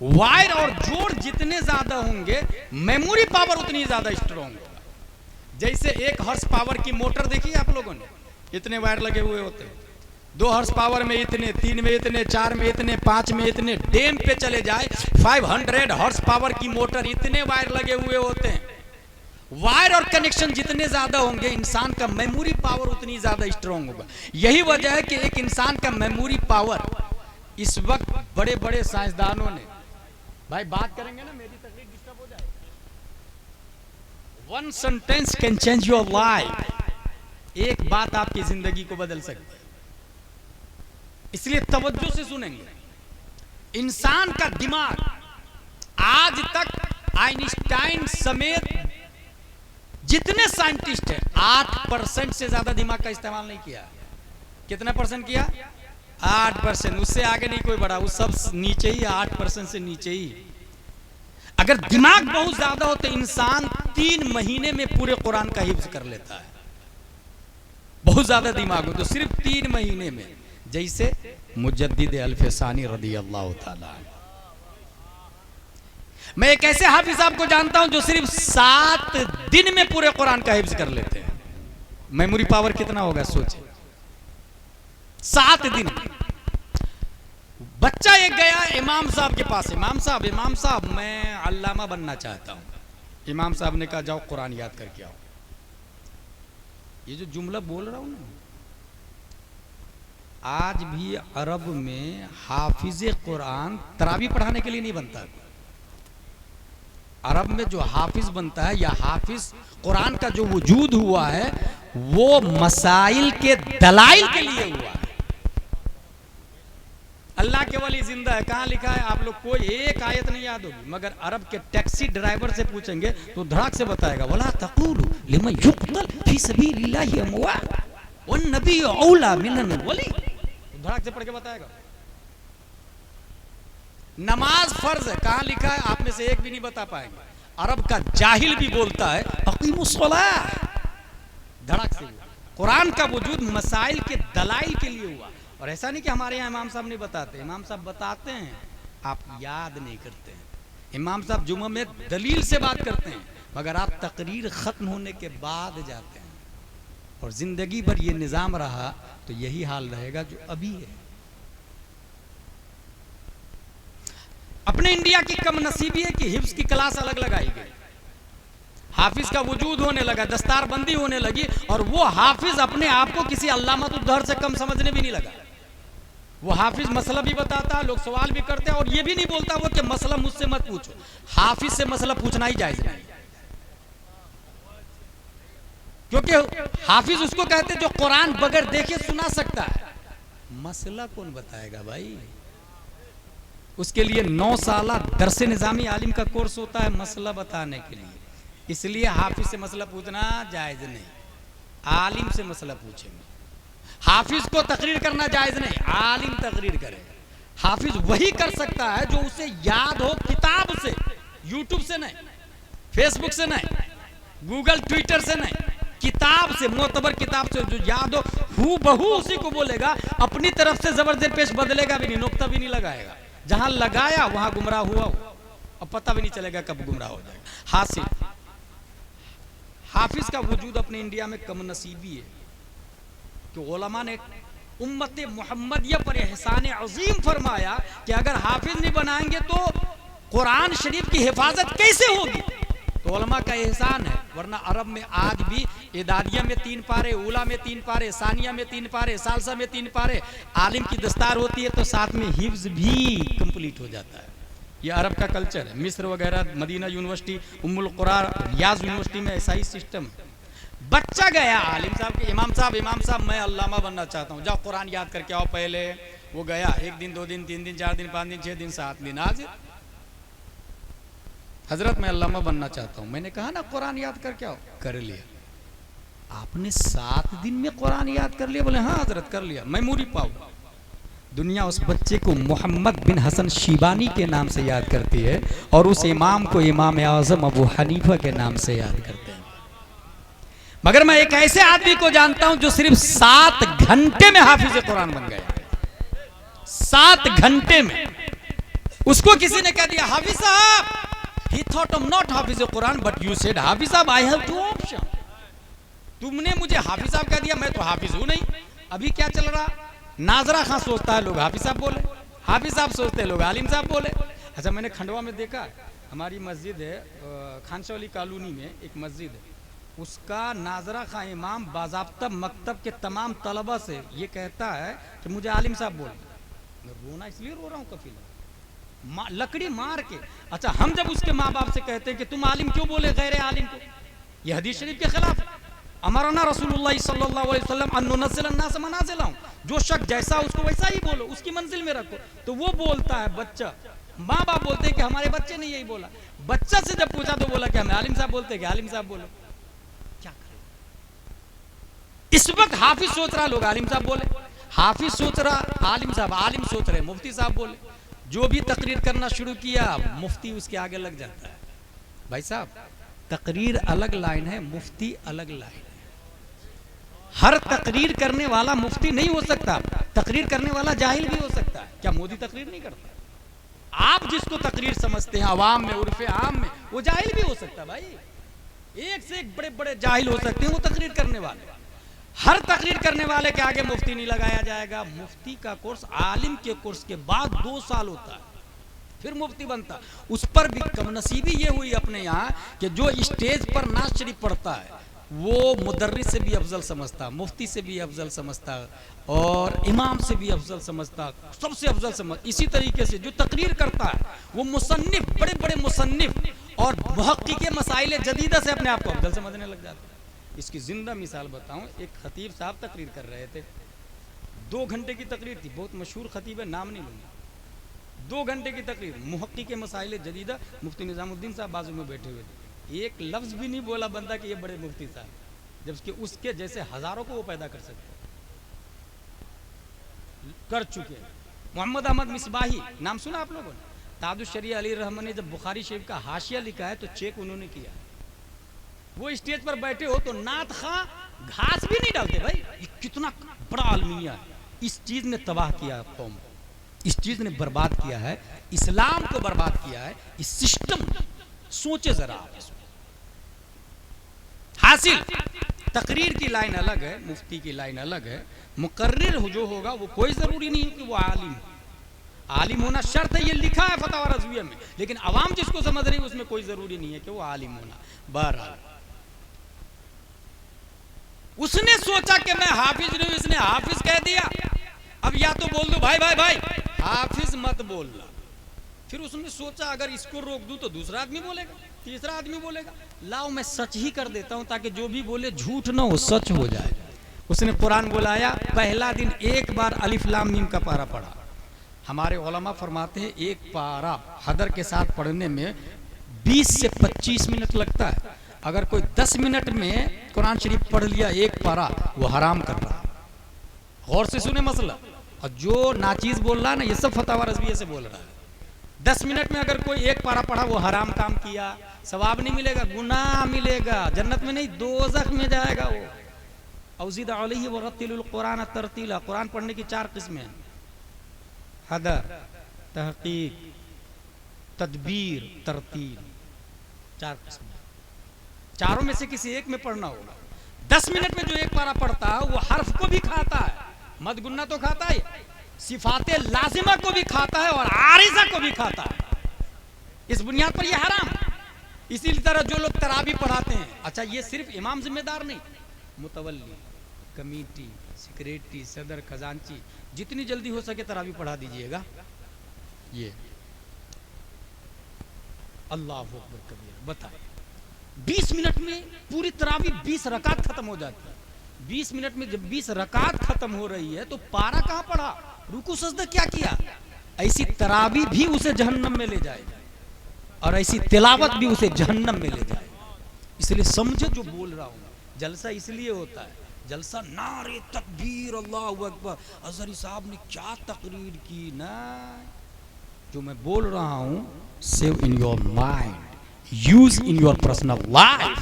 वायर और जोड़ जितने ज्यादा होंगे मेमोरी पावर उतनी ज्यादा स्ट्रॉन्ग होगा। जैसे 1 हॉर्स पावर की मोटर देखी आप लोगों ने, इतने वायर लगे हुए होते हैं। 2 हॉर्स पावर में इतने, 3 में इतने, 4 में इतने, 5 में इतने, डैम पे चले जाए 500 हॉर्स पावर की मोटर, इतने वायर लगे हुए होते हैं। वायर और कनेक्शन जितने ज्यादा होंगे इंसान का मेमोरी पावर उतनी ज्यादा स्ट्रॉन्ग होगा। यही वजह है कि एक इंसान का मेमोरी पावर इस वक्त बड़े बड़े साइंसदानों ने, भाई बात करेंगे ना मेरी तकलीफ डिस्टर्ब हो जाए। 1 sentence can change your life. एक बात आपकी जिंदगी को बदल सकती है, इसलिए तवज्जो से सुनेंगे। इंसान का दिमाग आज तक आइंस्टाइन समेत जितने साइंटिस्ट हैं 8% से ज्यादा दिमाग का इस्तेमाल नहीं किया। कितना परसेंट किया? 8%। उससे आगे नहीं कोई बढ़ा, वो सब नीचे ही, 8% से नीचे ही। अगर दिमाग बहुत ज्यादा हो तो इंसान 3 महीने में पूरे कुरान का हिफ्ज कर लेता है। बहुत ज्यादा दिमाग हो तो सिर्फ 3 महीने में। जैसे मुजद्दिद अल-फसानी रदियल्लाहु ताला। मैं एक ऐसे हाफिज साहब को जानता हूं जो सिर्फ 7 दिन में पूरे कुरान का हिफ्ज कर लेते हैं। मेमोरी पावर कितना होगा सोचे, 7 दिन। बच्चा एक गया इमाम साहब के पास, इमाम साहब मैं अल्लामा बनना चाहता हूं। इमाम साहब ने कहा जाओ कुरान याद करके आओ। ये जो जुमला बोल रहा हूं ना, आज भी अरब में हाफिज कुरान तरावी पढ़ाने के लिए नहीं बनता। अरब में जो हाफिज बनता है या हाफिज कुरान का जो वजूद हुआ है वो मसाइल के दलाइल के लिए हुआ है। अल्लाह के वली जिंदा है, कहां लिखा है आप लोग कोई एक आयत नहीं याद होगी, मगर अरब के टैक्सी ड्राइवर से पूछेंगे तो धड़ाक से बताएगा, वला तक़ूलू लिमन युक़तल फी सबीलिल्लाहि अमवात वन नबी औला मिनन वली, धड़ाक से पढ़ के बताएगा। नमाज फर्ज है, कहां लिखा है आप में से एक भी नहीं बता पाएंगे। अरब का जाहिल भी बोलता है अक़ीमुस्सलाह, धड़ाक से। कुरान का वजूद मसाइल के दलाइल के लिए हुआ। और ऐसा नहीं कि हमारे यहाँ इमाम साहब नहीं बताते, इमाम साहब बताते हैं, आप याद नहीं करते हैं। इमाम साहब जुम्मा में दलील से बात करते हैं, मगर आप तकरीर खत्म होने के बाद जाते हैं। और जिंदगी भर ये निज़ाम रहा तो यही हाल रहेगा जो अभी है। अपने इंडिया की कम नसीबी है कि हिफ्ज की क्लास अलग लगाई गई, हाफिज का वजूद होने लगा, दस्तारबंदी होने लगी, और वो हाफिज अपने आप को किसी अल्लामतुद्दहर से कम समझने भी नहीं लगा। वो हाफिज मसला भी बताता, लोग सवाल भी करते हैं, और ये भी नहीं बोलता वो कि मसला मुझसे मत पूछो। हाफिज से मसला पूछना ही जायज नहीं, क्योंकि हाफिज उसको कहते जो कुरान बगैर देखे सुना सकता है। मसला कौन बताएगा भाई? उसके लिए 9 साल दरसे निजामी आलिम का कोर्स होता है मसला बताने के लिए। इसलिए हाफिज से मसला पूछना जायज नहीं, आलिम से मसला पूछेंगे। हाफिज को तकरीर करना जायज नहीं, आलिम तकरीर करे। हाफिज वही कर सकता है जो उसे याद हो किताब से, यूट्यूब से नहीं, फेसबुक से नहीं, गूगल ट्विटर से नहीं, किताब से, मोतबर किताब से जो याद हो हूबहू उसी को बोलेगा। अपनी तरफ से जबरदस्त पेश बदलेगा भी नहीं, नुक्ता भी नहीं लगाएगा। जहां लगाया वहां गुमराह हुआ और पता भी नहीं चलेगा कब गुमराह हो जाएगा। हासिल हाफिज का वजूद अपने इंडिया में कम नसीबी है कि उलमा ने उम्मत मुहम्मदिया पर एहसान अजीम फरमाया कि अगर हाफिज नहीं बनाएंगे तो कुरान शरीफ की हिफाजत कैसे होगी? तो उलमा का एहसान है। वरना अरब में आज भी इदादिया में 3 पारे, उला में 3 पारे, सानिया में 3 पारे, सालसा में 3 पारे, आलिम की दस्तार होती है तो साथ में हिफ्ज भी कंप्लीट हो जाता है। ये अरब का कल्चर है। मिस्र वगैरह, मदीना यूनिवर्सिटी, उम्मुल कुरा, रियाज यूनिवर्सिटी में ऐसा ही सिस्टम है। बच्चा गया आलिम साहब के, इमाम साहब मैं अल्लामा बनना चाहता हूँ, जाओ कुरान याद करके आओ। पहले वो गया, 1 दिन 2 दिन 3 दिन 4 दिन 5 दिन 6 दिन 7 दिन, आज हजरत मैं अल्लामा बनना चाहता हूँ। मैंने कहा ना कुरान याद करके आओ, कर लिया। आपने 7 दिन में कुरान याद कर लिया? बोले हाँ हजरत कर लिया। Memory power. दुनिया उस बच्चे को मोहम्मद बिन हसन शीबानी के नाम से याद करती है और उस इमाम को इमाम आज़म अबू हनीफा के नाम से याद करते हैं। मगर मैं एक ऐसे आदमी को जानता हूं जो सिर्फ 7 घंटे में हाफिज कुरान बन गया। 7 घंटे में उसको किसी ने कह दिया हाफिज साहब, he thought I'm not Hafiz Quran but you said हाफिज साहब I have 2 option। तुमने मुझे हाफिज साहब कह दिया, मैं तो हाफिज हूं नहीं। अभी क्या चल रहा, नाजरा खां सोचता है लोग हाफिज साहब बोले, हाफिज साहब सोचते हैं लोग आलिम साहब बोले। अच्छा, मैंने खंडवा में देखा, हमारी मस्जिद है खानशौली कॉलोनी में एक मस्जिद है, उसका नाजरा खां इमाम बाज़ाब्ता मकतब के तमाम तलबा से ये कहता है कि मुझे आलिम साहब बोल। मैं रोना इसलिए रो रहा हूँ कफीला, लकड़ी मार के। अच्छा, हम जब उसके माँ बाप से कहते हैं कि तुम आलिम क्यों बोले गैर आलिम को, यह हदीस शरीफ के खिलाफ। अमरना रसूलुल्लाह सल्लल्लाहु अलैहि वसल्लम अन नुनज़्ज़िल अन्नास मनाज़िलहुम, जो शख्स जैसा उसको वैसा ही बोलो, उसकी मंजिल में रखो। तो वो बोलता है बच्चा, माँ बाप बोलते हैं कि हमारे बच्चे ने यही बोला। बच्चा से जब पूछा तो बोला कि हमें आलिम साहब बोलते हैं, कि आलिम साहब बोलो। क्या करें, इस वक्त हाफिज सोच रहा लोग आलिम साहब बोले, हाफिज सोच रहा आलिम साहब, आलिम सोच रहे मुफ्ती साहब बोले। जो भी तकरीर करना शुरू किया मुफ्ती उसके आगे लग जाता है। भाई साहब, तकरीर अलग लाइन है, मुफ्ती अलग लाइन है। हर तकरीर करने वाला मुफ्ती नहीं हो सकता, तकरीर करने वाला जाहिल भी हो सकता है। क्या मोदी तकरीर नहीं करता? आप जिसको तकरीर समझते हैं अवाम में, उर्फे आम में, वो जाहिल भी हो सकता है। भाई एक से एक बड़े बड़े जाहिल हो सकते हैं वो तकरीर करने वाले। हर तकरीर करने वाले के आगे मुफ्ती नहीं लगाया जाएगा। मुफ्ती का कोर्स आलिम के कोर्स के बाद 2 साल होता है, फिर मुफ्ती बनता। उस पर भी कमनसीबी ये हुई अपने यहाँ कि जो स्टेज पर नाज शरीफ पढ़ता है वो मुदर्रिस से भी अफजल समझता, मुफ्ती से भी अफजल समझता, और इमाम से भी अफजल समझता, सबसे अफजल समझ। इसी तरीके से जो तकरीर करता है वो मुसन्निफ, बड़े बड़े मुसन्निफ और मुहक्किक मसाइल जदीदा से अपने आप को अफजल समझने लग जाता है। इसकी जिंदा मिसाल बताऊं, एक खतीब साहब तकरीर कर रहे थे, 2 घंटे की तकरीर थी, बहुत मशहूर खतीब है, नाम नहीं लूंगा। 2 घंटे की तकरीर, मुहक्किक मसाइल जदीदा, मुफ्ती निजामुद्दीन साहब बाजू में बैठे हुए थे। एक लफ्ज भी नहीं बोला बंदा कि ये बड़े मुफ्ती साहब, जबकि उसके जैसे हजारों को वो पैदा कर सकते कर चुके। मोहम्मद अहमद मिसबाही नाम सुना आप लोगों ने? ताजुश शरिया अली रहमान ने जब बुखारी शरीफ का हाशिया लिखा है तो चेक उन्होंने किया। वो स्टेज पर बैठे हो तो नात खां घास भी नहीं डालते। भाई ये कितना बड़ा आलमिया है। इस चीज ने तबाह किया कौम को, इस चीज ने बर्बाद किया है, इस्लाम को बर्बाद किया है, इस सिस्टम। सोचे जरा आप इसमें। हासिल तकरीर की लाइन अलग है, मुफ्ती की लाइन अलग है। मुकर्रिर जो होगा वो कोई जरूरी नहीं है कि वो आलिम हो। आलिम होना शर्त है, ये लिखा है फतवा रज़विया में, लेकिन अवाम जिसको समझ रही है उसमें कोई जरूरी नहीं है कि वो आलिम होना। बहरहाल उसने सोचा कि मैं हाफिज नहीं, इसने हाफिज कह दिया। अब या तो बोल दो भाई भाई भाई हाफिज मत बोलना। फिर उसने सोचा अगर इसको रोक दूं तो दूसरा आदमी बोलेगा, तीसरा आदमी बोलेगा, लाओ मैं सच ही कर देता हूं ताकि जो भी बोले झूठ ना हो, सच हो जाए। उसने कुरान बुलाया, पहला दिन एक बार अलिफ लाम मीम का पारा पढ़ा। हमारे उलमा फरमाते हैं एक पारा हदर के साथ पढ़ने में 20 से 25 मिनट लगता है। अगर कोई 10 मिनट में कुरान शरीफ पढ़ लिया एक पारा, वो हराम कर रहा है। गौर से सुने मसला। और जो नाचीज बोल रहा है ना, ये सब फतवा रज़विया से बोल रहा है। 10 मिनट में अगर कोई एक पारा पढ़ा वो हराम काम किया, सवाब नहीं मिलेगा, गुनाह मिलेगा, जन्नत में नहीं दोज़ख में जाएगा वो। औज़िद अलैहि वरत्तिलुल कुरान तरतीला। कुरान पढ़ने की 4 किस्में हैं, हदर, तहकीक, तदबीर, तरतील, 4 किस्में। चारों में से किसी एक में पढ़ना होगा। 10 मिनट में जो एक पारा पढ़ता है वो हर्फ को भी खाता है, मद गुन्ना तो खाता है, सिफाते लाजिमा को भी खाता है और आरिजा को भी खाता है। इस बुनियाद पर यह हराम। इसी तरह जो लोग तरावी पढ़ाते हैं, अच्छा ये सिर्फ इमाम जिम्मेदार नहीं, मुतवल्ली, कमेटी, सेक्रेटरी, सदर, खजांची, जितनी जल्दी हो सके तरावी पढ़ा दीजिएगा। ये अल्लाह अकबर कबीर। बताए 20 मिनट में पूरी तरावी 20 रकात खत्म हो जाती है। 20 मिनट में जब 20 रकात खत्म हो रही है तो पारा कहां पढ़ा, रुकू सजदा क्या किया। ऐसी तरावी भी उसे जहन्नम में ले जाएगी और ऐसी तिलावत भी उसे जहन्नम में ले जाएगी। इसलिए समझे जो बोल रहा हूं। जलसा इसलिए होता है, जलसा नारे तकबीर अल्लाहु अकबर। अजहरी साहब ने क्या तकरीर की ना, जो मैं बोल रहा हूं save in your mind, use in your personal life,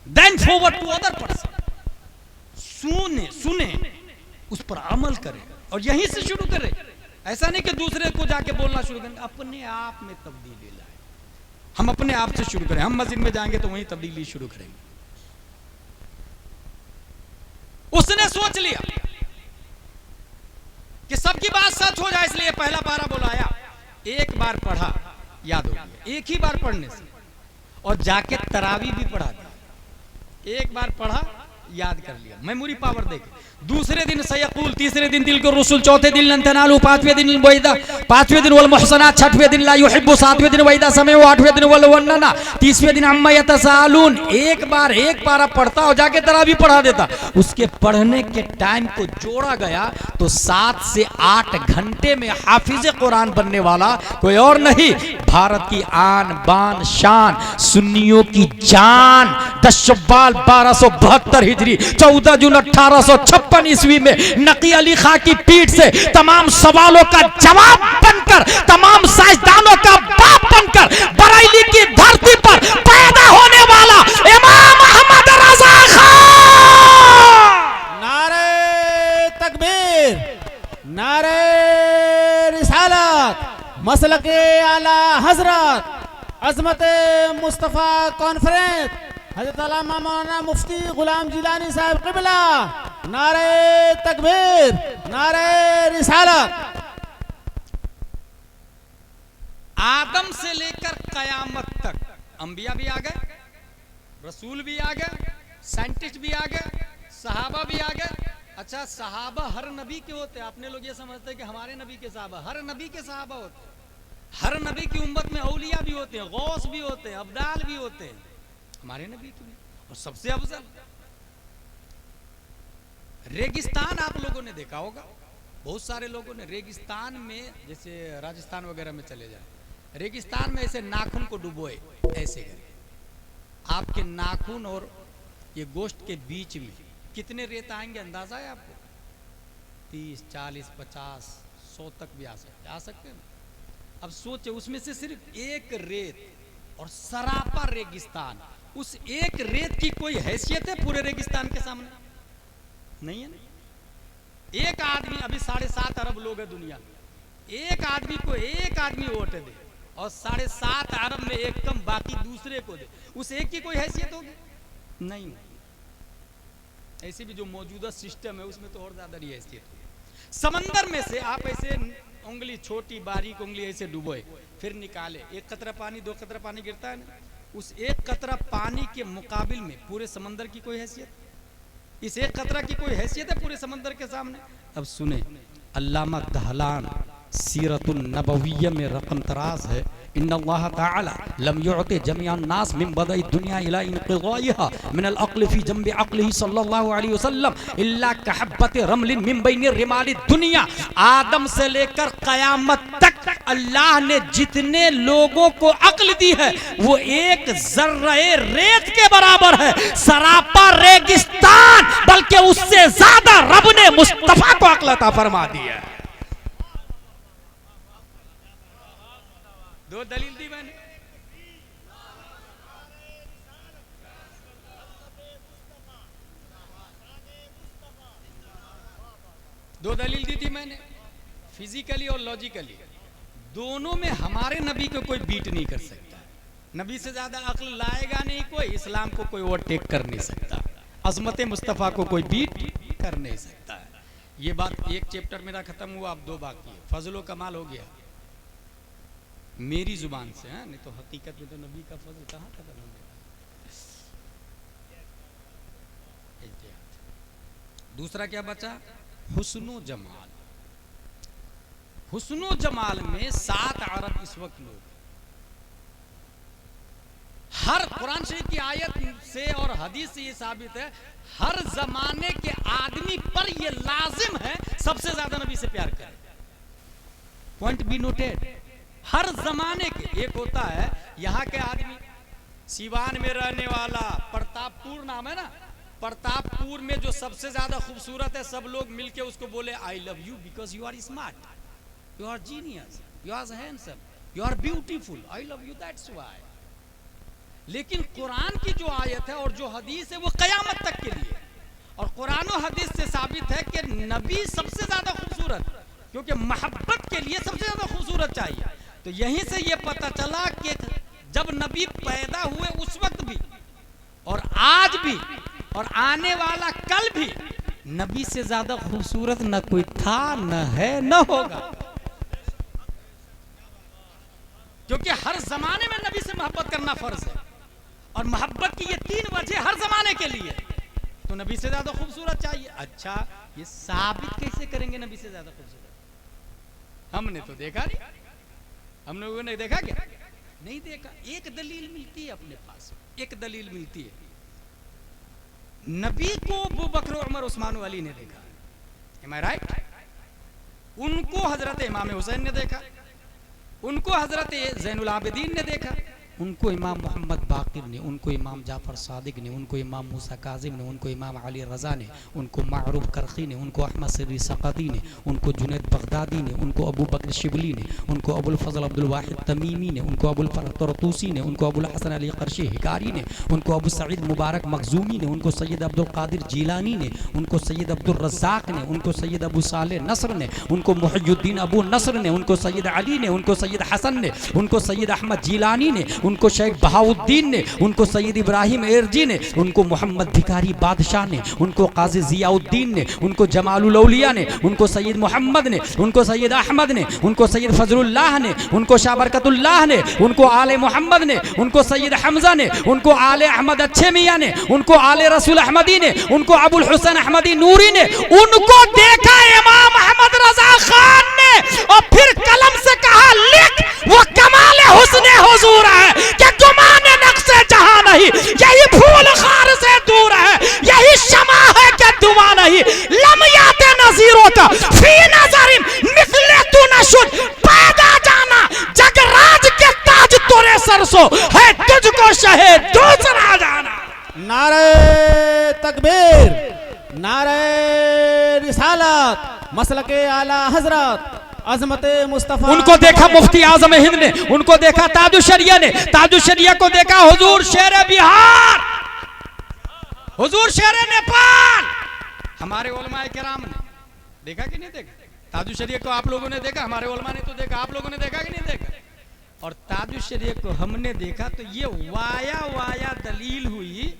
then forward to other person. सुने उस पर अमल करें और यहीं से शुरू करें। ऐसा नहीं कि दूसरे को जाके बोलना शुरू करें, अपने आप में तब्दीली लाए। हम अपने आप से शुरू करें। हम मस्जिद में जाएंगे तो वहीं तब्दीली शुरू करेंगे। उसने सोच लिया कि सबकी बात सच हो जाए, इसलिए पहला पारा बुलाया, एक बार पढ़ा याद हो गया, एक ही बार पढ़ने से, और जाके तरावी भी पढ़ा दिया। एक बार पढ़ा याद कर लिया, मेमोरी पावर देख। दूसरे दिन सयकुल, तीसरे दिन दिल को रसूल, चौथे दिन लन तनालू, पांचवें दिन वैदा, पांचवें दिन वल मुहसनात, छठवें दिन ला युहिब्बु, सातवें दिन वैदा समय, आठवें दिन वल वन्ना, तीसवें दिन अम्मा यतसालून। एक बार एक पारा पढ़ता और जाके तरावी पढ़ा देता। उसके पढ़ने के टाइम को जोड़ा गया तो 7 से 8 घंटे में हाफिज कुरान बनने वाला कोई और नहीं, भारत की आन बान शान, सुन्नियों की जान। 10 शव्वाल 1272 हिजरी, 14 जून 1856 ईस्वी में नकी अली खां की पीठ से तमाम सवालों का जवाब बनकर, तमाम साइंसदानों का बाप बनकर बरेली की धरती पर पैदा होने वाला इमाम अहमद रजा खान। नारे तकबीर, नारे रिसालत, मसलके आला हजरत, अजमत मुस्तफा कॉन्फ्रेंस, हजरत अल्लामा मौलाना मुफ्ती गुलाम जिलानी साहब क़िबला। नारे तकबीर, नारे रिसालत। आदम से लेकर कयामत तक अंबिया भी आ गए, रसूल भी आ गए, साइंटिस्ट भी आ गए, सहाबा भी आ गए। अच्छा, सहाबा हर नबी के होते हैं? अपने लोग ये समझते हैं कि हमारे नबी के सहाबा, हर नबी के सहाबा होते हैं। हर नबी की उम्मत में औलिया भी होते हैं, गौस भी होते हैं, अब्दाल भी होते हैं, हमारे नबी की नहीं। और सबसे अफजल रेगिस्तान, आप लोगों ने देखा होगा, बहुत सारे लोगों ने रेगिस्तान में, जैसे राजस्थान वगैरह में चले जाए, रेगिस्तान में ऐसे नाखून को डुबोए, ऐसे करके आपके नाखून और ये गोश्त के बीच में कितने रेत आएंगे, अंदाजा है आपको? 30, 40, 50, 100 तक भी आ सकते हैं। अब सोचे, उसमें से सिर्फ एक रेत और सरापा रेगिस्तान, उस एक रेत की कोई हैसियत है पूरे रेगिस्तान के सामने? नहीं है ना। एक आदमी, अभी 7.5 अरब लोग है दुनिया में, एक आदमी को एक आदमी वोट दे और 7.5 अरब में एक कम बाकी दूसरे को दे, उस एक की कोई हैसियत होगी? नहीं। ऐसे भी जो मौजूदा सिस्टम है उसमें तो और ज्यादा नहीं हैसियत होगी। समंदर में से आप ऐसे उंगली, छोटी बारीक उंगली ऐसे डुबोए, फिर निकाले, एक कतरा पानी, 2 कतरा पानी गिरता है ना, उस एक कतरा पानी के मुकाबिल में पूरे समंदर की कोई हैसियत? इस एक कतरा की कोई हैसियत है पूरे समंदर के सामने? अब सुने, अल्लामा दहलान सीरतुन नबविय्या में रकम तराज है, इन्नल्लाह ताला लम युअति जमीअन नास मिन बदई दुनिया इला इनक़िज़ाइहा मिन अल-अक़्ल फ़ी जंबि अक़्लिही सल्लल्लाहु अलैहि वसल्लम इल्ला कहब्बत रमलिन मिन बैनि रिमालि दुनिया। आदम से लेकर क़यामत तक अल्लाह ने जितने लोगों को अक्ल दी है वो एक जर्रे रेत के बराबर है, सरापा रेगिस्तान, बल्कि उससे ज्यादा रब ने मुस्तफा को अक्ल अता फरमा दी है। 2 दलील दी मैंने। दो दलील दी थी मैंने, फिजिकली और लॉजिकली। दोनों में हमारे नबी को कोई बीट नहीं कर सकता। नबी से ज्यादा अक्ल लाएगा नहीं कोई, इस्लाम को कोई ओवरटेक कर नहीं सकता, अजमत मुस्तफ़ा को कोई बीट कर नहीं सकता। ये बात, एक चैप्टर मेरा खत्म हुआ, अब 2 बाकी है। फजलो कमाल हो गया मेरी जुबान से, है नहीं तो हकीकत में तो नबी का फजल कहाँ खत्म हो गया। दूसरा क्या बचा? हुस्नो जमाल। हुस्नो जमाल में 7 अरब इस वक्त लोग, हर कुरान शरीफ की आयत से और हदीस से ये साबित है, हर जमाने के आदमी पर ये लाजिम है सबसे ज्यादा नबी से प्यार करें। Point be noted. हर जमाने के, एक होता है यहाँ के आदमी, सीवान में रहने वाला, प्रतापपुर नाम है ना, प्रतापपुर में जो सबसे ज्यादा खूबसूरत है, सब लोग मिलके उसको बोले I love you because you are smart, you are genius, you are handsome, you are beautiful, I love you, that's why. लेकिन कुरान की जो आयत है और जो हदीस है वो कयामत तक के लिए, और कुरान और हदीस से साबित है कि नबी सबसे ज्यादा खूबसूरत, क्योंकि मोहब्बत के लिए सबसे ज्यादा खूबसूरत चाहिए। तो यहीं से ये पता चला कि जब नबी पैदा हुए उस वक्त भी और आज भी और आने वाला कल भी नबी से ज्यादा खूबसूरत न कोई था, न है, न होगा। क्योंकि हर जमाने में नबी से मोहब्बत करना फर्ज है, और मोहब्बत की ये 3 वजह हर जमाने के लिए, तो नबी से ज्यादा खूबसूरत चाहिए। अच्छा, ये साबित कैसे करेंगे नबी से ज्यादा खूबसूरत? हमने तो देखा नहीं, हम लोगों ने देखा क्या? नहीं देखा। एक दलील मिलती है अपने पास, एक दलील मिलती है। नबी को अबू बकर, उमर, उस्मान, अली ने देखा, am I right? उनको हजरत इमाम हुसैन ने देखा, उनको हजरत ज़ैनुल आबिदीन ने देखा, उनको इमाम मोहम्मद बाकिर ने, उनको इमाम जाफर सादिक ने, उनको इमाम मूसा काजिम ने, उनको इमाम अली रज़ा ने, उनको मारूफ करखी ने, उनको अहमद सिर्री सक़ती ने, उनको जुनैद बगदादी ने, उनको अबू बकर शिबली ने, उनको अबुल फज़ल अब्दुल वाहिद तमीमी ने, उनको अबुल फरह तरतूसी ने, उनको अबुल हसन अली क़रशी हिकारी ने, उनको अबू सईद मुबारक मखजूमी ने, उनको सैयद अब्दुल कादिर जीलानी ने, उनको सैयद अब्दुल रज़्ज़ाक़ ने, उनको सैयद अबू सालेह नस्र ने, उनको मुहियुद्दीन अबू नस्र ने, उनको सैयद अली ने, उनको सैयद हसन ने, उनको सैयद अहमद जीलानी ने, उनको शेख बहाउद्दीन ने, उनको सैयद इब्राहिम एरजी ने, उनको मोहम्मद भिकारी बादशाह ने, उनको काजी जियाउद्दीन ने, उनको जमालुल औलिया ने, उनको सैयद मोहम्मद ने, उनको सैयद अहमद ने, उनको सैयद फजलुल्लाह ने, उनको शाह बरकतुल्लाह ने, उनको आले मोहम्मद ने, उनको सैयद हमजा ने, उनको आले अहमद अच्छे मियाँ ने, उनको आले रसूल अहमदी ने, उनको अबुल हुसैन अहमदी नूरी ने, उनको देखा इमाम अहमद रजा खान ने, और फिर कलम से कहा लिख, वो कमाल हुस्न हुजूर है कि गुमाने नक्शे जहां नहीं, यही फूल खार से दूर है, यही शमा है कि दुआ नहीं, लमयाते नजीरों का फी नजरिन मिसले तू नशुद, पैदा जाना जगराज के ताज तोरे सरसों है, तुझको शहे दूसरा जाना। नारे तकबीर, नारे रिसालत, मसलके आला हजरत अजमत मुस्तफा। उनको देखा मुफ्ती आजम हिंद ने, उनको देखा ताजुशरिया ने, ताजुशरिया को देखा हुजूर शेर बिहार, हुजूर शेर नेपाल, हमारे उलमाए किराम ने देखा कि नहीं देखा? ताजुशरिया को आप लोगों ने देखा, हमारे उलमा ने तो देखा, आप लोगों ने देखा कि नहीं देखा? और ताजुशरिया को हमने देखा, तो ये वाया वाया दलील हुई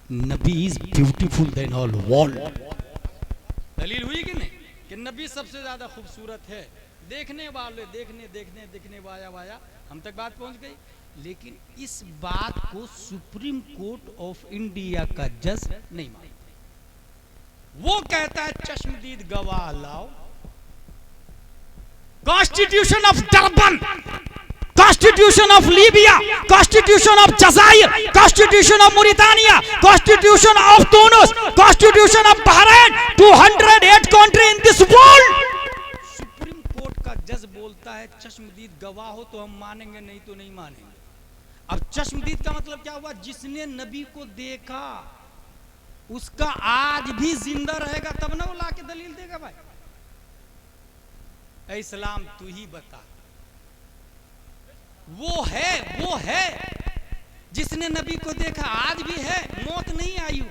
नबी is beautiful then all world. दलील हुई कि नहीं कि नबी सबसे ज्यादा खूबसूरत है? देखने वाले देखने देखने देखने वाया वाया हम तक बात पहुंच गई। लेकिन इस बात को सुप्रीम कोर्ट ऑफ इंडिया का जज नहीं मानता। वो कहता है चश्मदीद गवाह लाओ, constitution of Durban, constitution of Libya, constitution of जजायर, constitution of Mauritania, constitution of Tunis, constitution of Bahrain, 208 country in this world. Supreme court का जज बोलता है चश्मदीद गवाह हो तो हम मानेंगे, नहीं तो नहीं मानेंगे। अब चश्मदीद का मतलब क्या हुआ? जिसने नबी को देखा उसका आज भी जिंदा रहेगा, तब ना वो लाके दलील देगा। भाई ऐ इस्लाम तू ही बता, वो है जिसने नबी को देखा, आज भी है, मौत नहीं आई हो,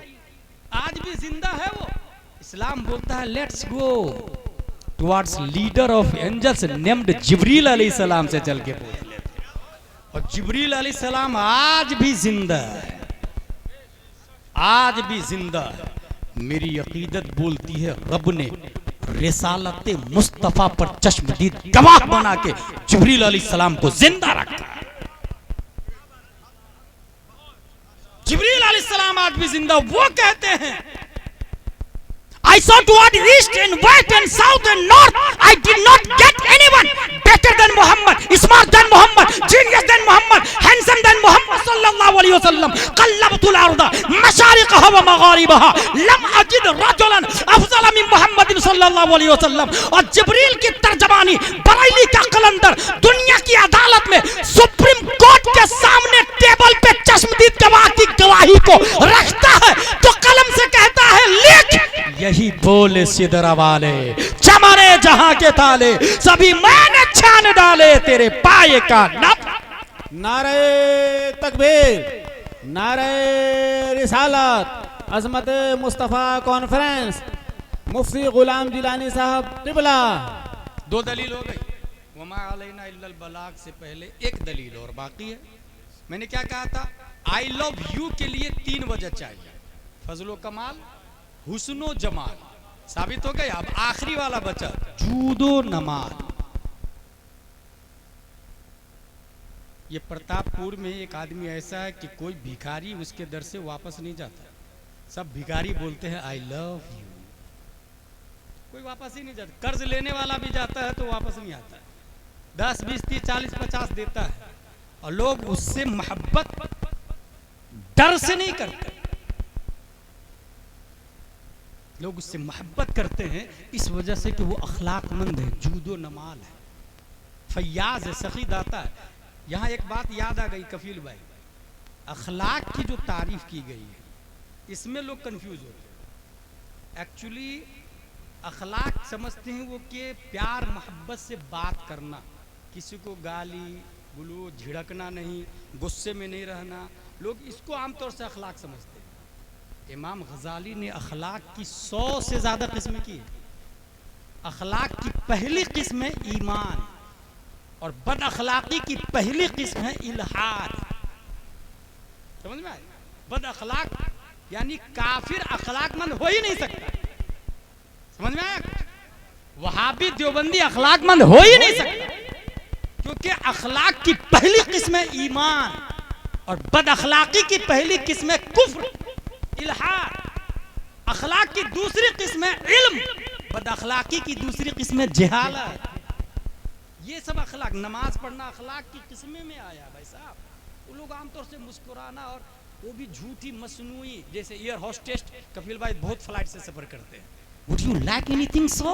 आज भी जिंदा है वो। इस्लाम बोलता है let's go towards leader of angels named Jibril अलैहिस्सलाम से चल के पूछ लेते, और जिब्रील अलैहिस्सलाम आज भी जिंदा है, आज भी जिंदा है। मेरी अकीदत बोलती है रब ने रिसालत मुस्तफा पर चश्मदीद गवाह बना के जिब्रील अलैहिस्सलाम को जिंदा रखा। जिब्रील अलैहिस्सलाम आज भी जिंदा। वो कहते हैं I saw toward east and west and south and north. I did not get anyone better than Muhammad, smart than Muhammad, genius than Muhammad, handsome than Muhammad sallallahu alaihi wasallam. Qallabtu al-arda mashariqaha wa magharibaha lam ajid rajulan afdala min Muhammadin sallallahu alaihi wasallam. और जिब्रील की तर्जमानी बरेली का कलंदर दुनिया की अदालत में supreme court के सामने table पे चश्मदीद गवाह की गवाही को रखता है, तो कलम से कहता है लिख, यही बोले सिदरा वाले चमने जहां के ताले सभी मैंने छान डाले तेरे पाए का नब। नारे तकबीर, नारे रिसालत, अजमत मुस्तफ़ा कॉन्फ्रेंस मुफ्ती गुलाम जिलानी साहब क़िबला। 2 दलील हो गई। वमा अलैना इल्लल बलाग से पहले एक दलील और बाकी है। मैंने क्या कहा था? आई लव यू के लिए 3 वजह चाहिए, फजलो कमाल, हुस्नो जमाल, साबित हो गया। अब आखिरी वाला बचा, जूदो नमाज। ये प्रतापपुर में एक आदमी ऐसा है कि कोई भिखारी उसके दर से वापस नहीं जाता। सब भिखारी बोलते हैं आई लव यू, कोई वापस ही नहीं जाता। कर्ज लेने वाला भी जाता है तो वापस नहीं आता है। 10, 20, 30, 40, 50 देता है और लोग उससे मोहब्बत डर से नहीं करते, लोग उससे मोहब्बत करते हैं इस वजह से कि वो अखलाकमंद है, जूदो नमाल है, फैयाज है, सखी दाता है। यहाँ एक बात याद आ गई कफील भाई, अखलाक की जो तारीफ की गई है इसमें लोग कंफ्यूज होते हैं। एक्चुअली अखलाक समझते हैं वो कि प्यार मोहब्बत से बात करना, किसी को गाली गलौज झिड़कना नहीं, गुस्से में नहीं रहना, लोग इसको आमतौर से अखलाक समझते हैं। इमाम गजाली ने अखलाक की 100 से ज़्यादा किस्में की है। अखलाक की पहली किस्म है ईमान और बद अखलाकी की पहली किस्म है इल्हाद। समझ में आया? बद अखलाक यानी काफिर अखलाकमंद हो ही नहीं सकता। समझ में आया? वहाबी देवबंदी अखलाकमंद हो ही नहीं सकता, क्योंकि अखलाक की पहली किस्म है ईमान और बद अखलाकी की पहली किस्म है कुफ्र, इल्हाद। अखलाक की दूसरी किस्म है इल्म, बद अखलाकी की दूसरी किस्म है जहालत। ये सब अखलाक, नमाज पढ़ना अखलाक की किस्में में आया भाई साहब। वो लोग आमतौर से मुस्कुराना और वो भी झूठी मसनूई, जैसे एयर होस्टेस कपिल भाई बहुत फ्लाइट से सफर करते हैं, would you like anything so,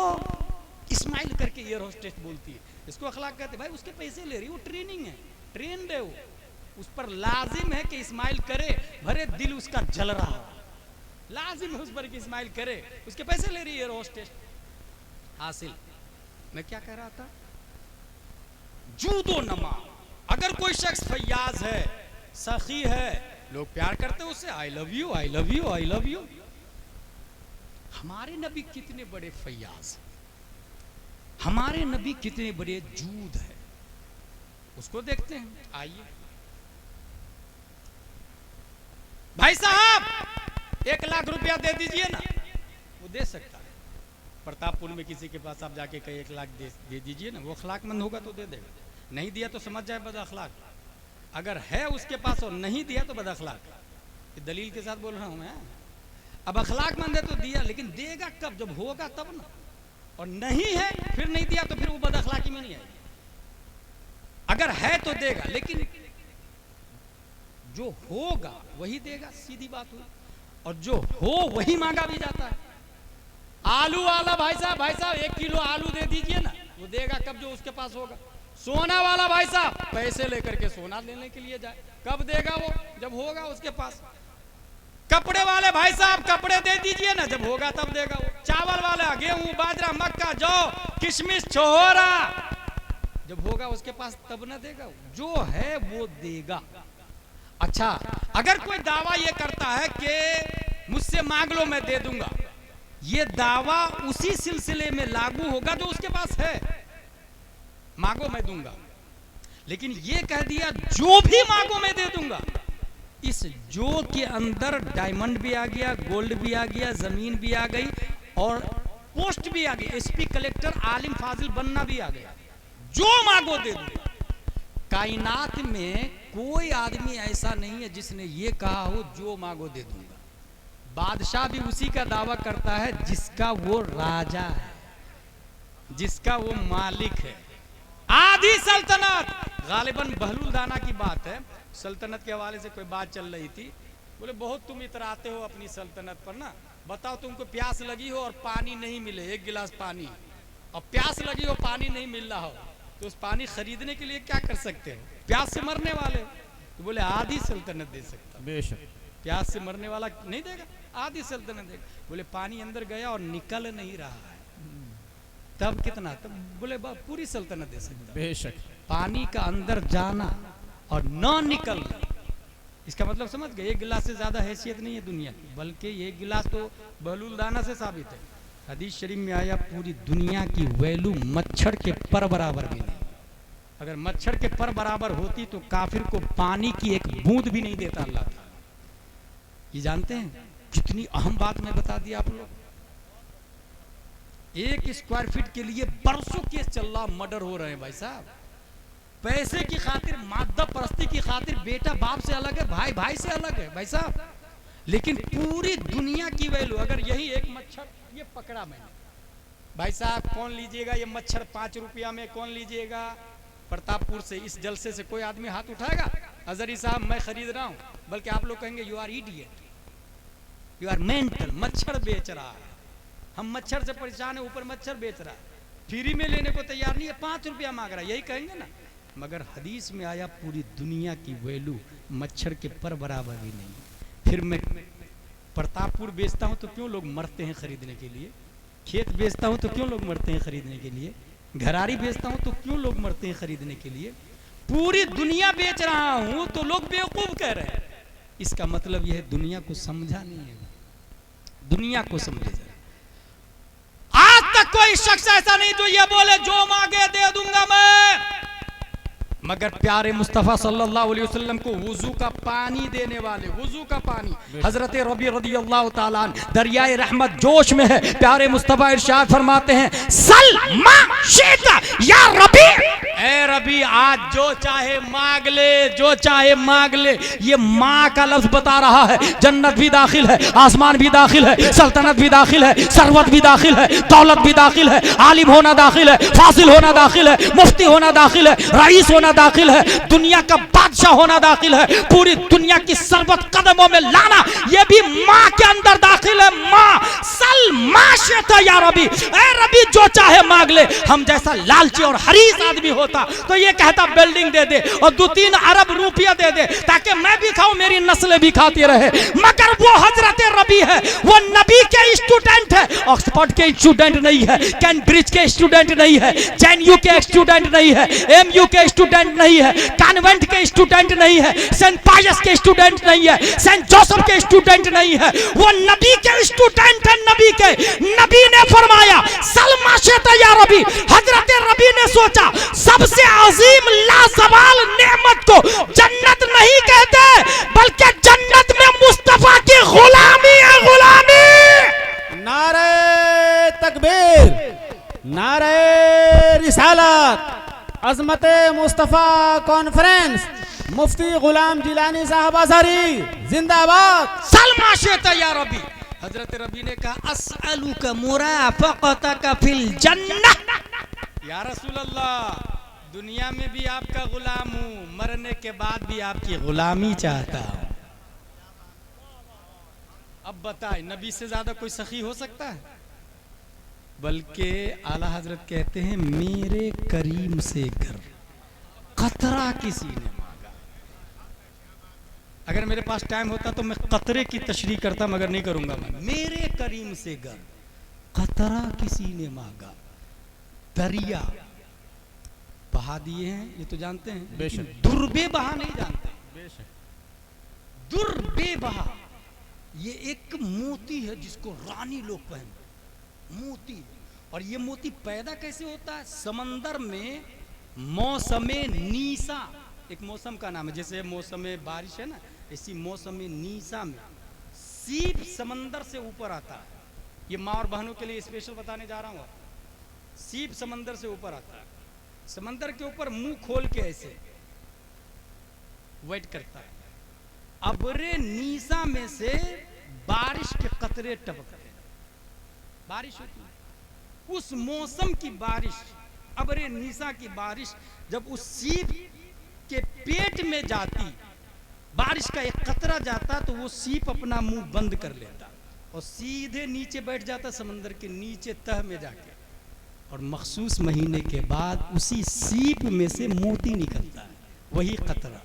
smile करके एयर होस्टेस बोलती है, इसको अखलाक कहते हैं। भाई उसके पैसे ले रही, वो ट्रेनिंग है, ट्रेंड है, वो उस पर लाजिम है कि स्माइल करे, भरे दिल उसका जल रहा हो, लाजिम है उस पर कि स्माइल करे, उसके पैसे ले रही है एयर होस्टेस। हासिल मैं क्या कह रहा था, जूदो नमा। अगर कोई शख्स फैयाज है, सखी है, लोग प्यार करते हैं उससे, आई love you, I love you, I love you. हमारे नबी कितने बड़े फैयाज, हमारे नबी कितने बड़े जूद है, उसको देखते हैं। आइए भाई साहब 1 लाख रुपया दे दीजिए ना, वो दे सकता है। प्रतापपुर में किसी के पास आप जाके कहीं 1 लाख दे दीजिए ना, वो अखलाकमंद होगा तो दे देगा, नहीं दिया तो समझ जाए बद अखलाक। अगर है उसके पास और नहीं दिया तो बद अखलाक। दलील के साथ बोल रहा हूं मैं। अब अखलाकमंद है तो दिया, लेकिन देगा कब, जब होगा तब ना, और नहीं है फिर नहीं दिया तो फिर वो बद अखलाकी में नहीं आएगी। अगर है तो देगा, लेकिन जो होगा वही देगा, सीधी बात हुई। और जो हो वही मांगा भी जाता है। आलू वाला भाई साहब 1 किलो आलू दे दीजिए ना, वो देगा कब, जो उसके पास होगा। सोना वाला भाई साहब पैसे लेकर के सोना लेने के लिए जाए, कब देगा वो, जब होगा उसके पास। कपड़े वाले भाई साहब कपड़े दे दीजिए ना, जब होगा तब देगा वो। चावल वाला गेहूं बाजरा मक्का जौ किशमिश छोरा, जब होगा उसके पास तब ना देगा, जो है वो देगा। अच्छा, अगर कोई दावा ये करता है कि मुझसे मांग लो मैं दे दूंगा, ये दावा उसी सिलसिले में लागू होगा जो उसके पास है। मांगो मैं दूंगा, लेकिन ये कह दिया जो भी मांगो मैं दे दूंगा, इस जो के अंदर डायमंड भी आ गया, गोल्ड भी आ गया, जमीन भी आ गई और पोस्ट भी आ गई, एसपी कलेक्टर आलिम फाजिल बनना भी आ गया। जो मांगो दे दूंगा। कायनात में कोई आदमी ऐसा नहीं है जिसने ये कहा हो जो मांगो दे दूंगा। बादशाह भी उसी का दावा करता है जिसका वो राजा है, जिसका वो मालिक है। आधी सल्तनत, गालिबन बहलुल दाना की बात है, सल्तनत के हवाले से कोई बात चल रही थी, बोले बहुत तुम इतराते हो अपनी सल्तनत पर ना, बताओ तुमको प्यास लगी हो और पानी नहीं मिले, 1 गिलास पानी, और प्यास लगी हो पानी नहीं मिल रहा हो, तो उस पानी खरीदने के लिए क्या कर सकते हो, प्यास से मरने वाले हो। तो बोले आधी सल्तनत दे सकता, बेशक प्यास से मरने वाला नहीं देगा, आधी सल्तनत देगा। बोले पानी अंदर गया और निकल नहीं रहा है, तब कितना, तब बोले पूरी सल्तनत दे सकता। बेशक पानी का अंदर जाना और न निकलना, इसका मतलब समझ गए, एक गिलास से ज्यादा हैसियत नहीं है दुनिया की, बल्कि एक गिलास तो बहलूल दाना से साबित है। हदीस शरीफ में आया पूरी दुनिया की वैल्यू मच्छर के पर बराबर भी नहीं। अगर मच्छर के पर बराबर होती तो काफिर को पानी की एक बूंद भी नहीं देता अल्लाह ताला। ये जानते हैं कितनी अहम बात मैं बता दी आप लोग। 1 स्क्वायर फीट के लिए बरसों केस चल रहा, मर्डर हो रहे हैं भाई साहब। पैसे की खातिर, मादा परस्ती की खातिर बेटा बाप से अलग है, भाई भाई से अलग है भाई साहब। लेकिन पूरी दुनिया की वैल्यू, अगर यही एक मच्छर ये पकड़ा मैंने, भाई साहब कौन लीजिएगा ये मच्छर 5 रुपया में, कौन लीजिएगा? प्रतापपुर से इस जलसे से कोई आदमी हाथ उठाएगा? अजहरी साहब मैं खरीद रहा हूं, बल्कि आप लोग कहेंगे you are idiot, you are mental. मच्छर बेच रहा है, हम मच्छर से परेशान है, ऊपर मच्छर बेच रहा है, फ्री में लेने को तैयार नहीं है, 5 रुपया मांग रहा है, यही कहेंगे ना। मगर हदीस में आया पूरी दुनिया की वैल्यू मच्छर के पर बराबर भी नहीं। फिर मैं प्रतापपुर बेचता हूं तो क्यों लोग मरते हैं खरीदने के लिए? खेत बेचता हूं तो क्यों लोग मरते हैं खरीदने के लिए? घरारी बेचता हूं तो क्यों लोग मरते हैं खरीदने के लिए? पूरी दुनिया बेच रहा हूं तो लोग बेवकूफ कह रहे हैं। इसका मतलब यह है दुनिया को समझा नहीं है, दुनिया को समझे जरा। आज तक कोई शख्स ऐसा नहीं जो ये बोले जो मांगे दे दूंगा मैं, मगर प्यारे मुस्तफ़ा सल्लल्लाहु अलैहि वसल्लम को वुजू का पानी देने वाले, वुजू का पानी, हजरत रबी रदियल्लाहु ताला अन्हु दरियाए रहमत जोश में है। प्यारे मुस्तफ़ा इरशाद फरमाते हैं सल मा शीता या रबी, ए रबी आज जो चाहे मांग ले, जो चाहे मांग ले। ये माँ का लफ्ज बता रहा है जन्नत भी दाखिल है, आसमान भी दाखिल है, सल्तनत भी दाखिल है, सरवत भी दाखिल है, दौलत भी दाखिल है, आलिम होना दाखिल है, फासिल होना दाखिल है, मुफ्ती होना दाखिल है, रईस होना दाखिल है, दुनिया का बादशाह होना दाखिल है, पूरी दुनिया की सरबत कदमों में लाना ये भी माँ के अंदर दाखिल है। माँ सल माशता या रबी, ए रबी जो चाहे मांग ले। हम जैसा लालची और हरीस आदमी होता तो ये कहता बिल्डिंग दे दे और 2-3 अरब रुपया दे दे ताकि मैं भी खाऊं, मेरी नस्लें भी खाती रहे। मगर वो हजरत रबी है, वो नबी के स्टूडेंट है, ऑक्सफोर्ड के स्टूडेंट नहीं है, कैम्ब्रिज के स्टूडेंट नहीं है, जेएनयू के स्टूडेंट नहीं है, एमयू के स्टूडेंट नहीं है, कॉन्वेंट के स्टूडेंट नहीं है, सेंट पायस के स्टूडेंट नहीं है, सेंट जोसेफ के स्टूडेंट नहीं है, वो नबी के स्टूडेंट है। नबी के, नबी ने फरमाया सलमा शेता या रबी। हजरत रबी ने सोचा सबसे अजीम लाजवाल नेमत को जन्नत नहीं कहते बल्कि जन्नत में मुस्तफा की गुलामी है, गुलामी। नारे तकबीर, नारे रिसालत, अजमत मुस्तफ़ा कॉन्फ्रेंस, मुफ्ती गुलाम जिलानी साहब अज़हरी जिंदाबाद। सलमा शेता या रबी। हजरत रबी ने कहा अस्अलुका मुराफक़तका फिल जन्नह, या रसूल अल्लाह दुनिया में भी आपका गुलाम हूं, मरने के बाद भी आपकी गुलामी चाहता हूं। अब बताए नबी से ज्यादा कोई सखी हो सकता है? बल्कि आला हजरत कहते हैं मेरे करीम से गर कतरा किसी ने मांगा। अगर मेरे पास टाइम होता तो मैं कतरे की तशरीह करता, मगर नहीं करूंगा मैं। मेरे करीम से गर कतरा किसी ने मांगा, दरिया बहा दिए हैं ये तो जानते हैं, लेकिन दुर्बे बहा नहीं जानते। दुर्बे बहा ये एक मोती है जिसको रानी लोग पहनते, मोती। और ये मोती पैदा कैसे होता है? समंदर में मौसमे नीसा, एक मौसम का नाम है, जैसे मौसम बारिश है ना, इसी मौसम नीसा में सीप समंदर से ऊपर आता है। ये माँ और बहनों के लिए स्पेशल बताने जा रहा हूँ। सीप समंदर से ऊपर आता है, समंदर के ऊपर मुंह खोल के ऐसे वेट करता है। अबरे नीसा में से बारिश के कतरे टपकते हैं, बारिश होती है। उस मौसम की बारिश, अबरे नीसा की बारिश जब उस सीप के पेट में जाती, बारिश का एक कतरा जाता तो वो सीप अपना मुंह बंद कर लेता और सीधे नीचे बैठ जाता समंदर के नीचे तह में जाके, और मखसूस महीने के बाद उसी सीप में से मोती निकलता है, वही कतरा।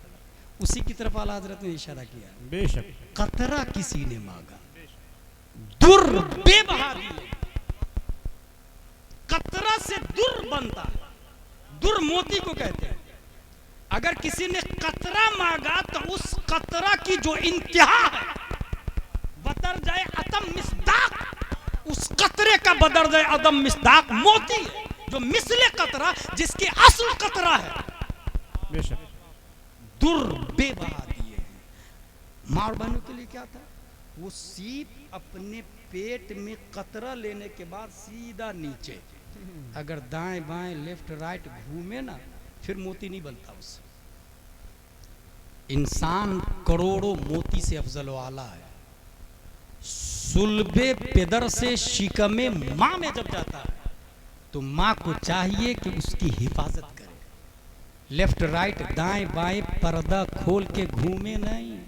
उसी की तरफ आला हजरत ने इशारा किया, बेशक कतरा किसी ने मांगा, दुर बेबहा दिए। कतरा से दुर बनता है, दुर मोती को कहते हैं। अगर किसी ने कतरा मांगा तो उस कतरा की जो इंतहा है बदर जाए अदम मिस्दाक, उस कतरे का बदर जाए अदम मिस्दाक मोती है जो मिसले कतरा जिसकी असल कतरा है बेशक दुर्बे बहा दिए हैं। मार बहनों के लिए क्या था, वो सीप अपने पेट में कतरा लेने के बाद सीधा नीचे, अगर दाएं बाएं लेफ्ट राइट घूमे ना फिर मोती नहीं बनता उससे। इंसान करोड़ों मोती से अफजल वाला है। सुलभे पेदर से शिकमे माँ में जब जाता है तो माँ को चाहिए कि उसकी हिफाजत करे, लेफ्ट राइट दाएं बाएं पर्दा खोल के घूमे नहीं।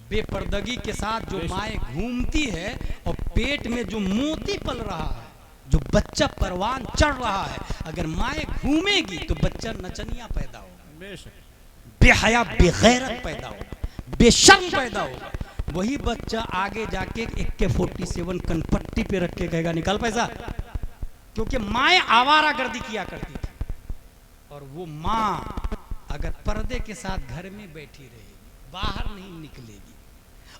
बेपर्दगी के साथ जो माएँ घूमती है और पेट में जो मोती पल रहा है, जो बच्चा परवान चढ़ रहा है, अगर माएँ घूमेगी तो बच्चा नचनिया पैदा होगा, बेहया बेगैरत पैदा होगा, बेशर्म पैदा होगा। वही बच्चा आगे जाके AK-47 कनपट्टी पे रख के कहेगा निकाल पैसा, क्योंकि माएँ आवारागर्दी किया करती थी। और वो माँ अगर पर्दे के साथ घर में बैठी रहेगी, बाहर नहीं निकलेगी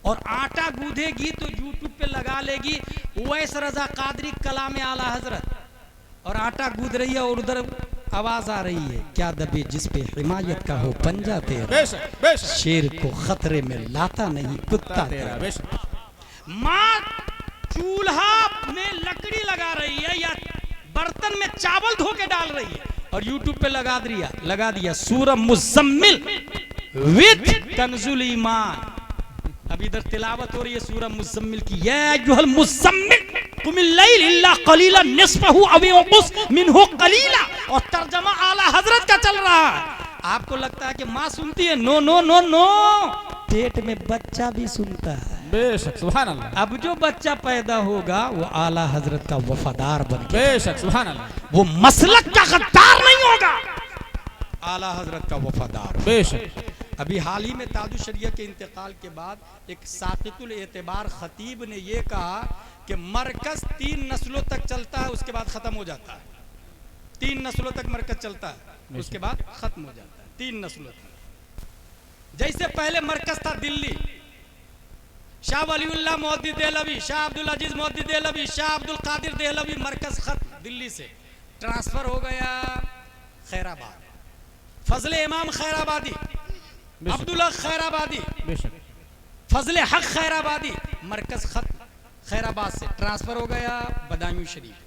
और आटा गूंधेगी तो यूट्यूब पे लगा लेगी उवैस रजा कादरी कलाम आला हजरत, और आटा गूंद रही है और उधर आवाज आ रही है क्या दबे जिस पे हिमायत का हो पंजा तेरा, शेर को खतरे में लाता नहीं कुत्ता तेरा। माँ चूल्हा में लकड़ी लगा रही है या बर्तन में चावल धो के डाल रही है और यूट्यूब पे लगा दिया सूरह मुज़म्मिल विद कंजुल ईमान। अब इधर तिलावत हो रही है सूरह मुज़म्मिल की, या अय्युहल मुज़म्मिल कुमिल लैल इल्ला कलीला निस्फहु अव इंकुस मिनहु कलीला, और तर्जमा आला हजरत का चल रहा है। आपको लगता है कि माँ सुनती है, नो नो नो नो, पेट में बच्चा भी सुनता है। बेशक सुभान अल्लाह। अब जो बच्चा पैदा होगा वो आला हजरत का वफादार बन के, बेशक सुभान अल्लाह, वो मसलक का गद्दार नहीं होगा, आला हजरत का वफादार। बेशक अभी हाल ही में ताजुश शरिया के इंतकाल के बाद एक साकितुल एतबार खतीब ने यह कहा कि मरकज 3 नस्लों तक चलता है उसके बाद खत्म हो जाता है। 3 नस्लों तक मरकज चलता है उसके बाद खत्म हो जाता है। 3 नस्लों तक। जैसे पहले मरकज था दिल्ली, शाह वलीउल्लाह मोहद्दी देहलवी, शाह अब्दुल अजीज मोहद्दी देहलवी, शाह अब्दुल कादिर देहलवी, मरकज खत्म। दिल्ली से ट्रांसफर हो गया खैराबाद, फजले इमाम खैराबादी, अब्दुल्ला खैराबादी, फजले हक खैराबादी, मरकज खत्म। खैराबाद से ट्रांसफर हो गया बदायूं शरीफ,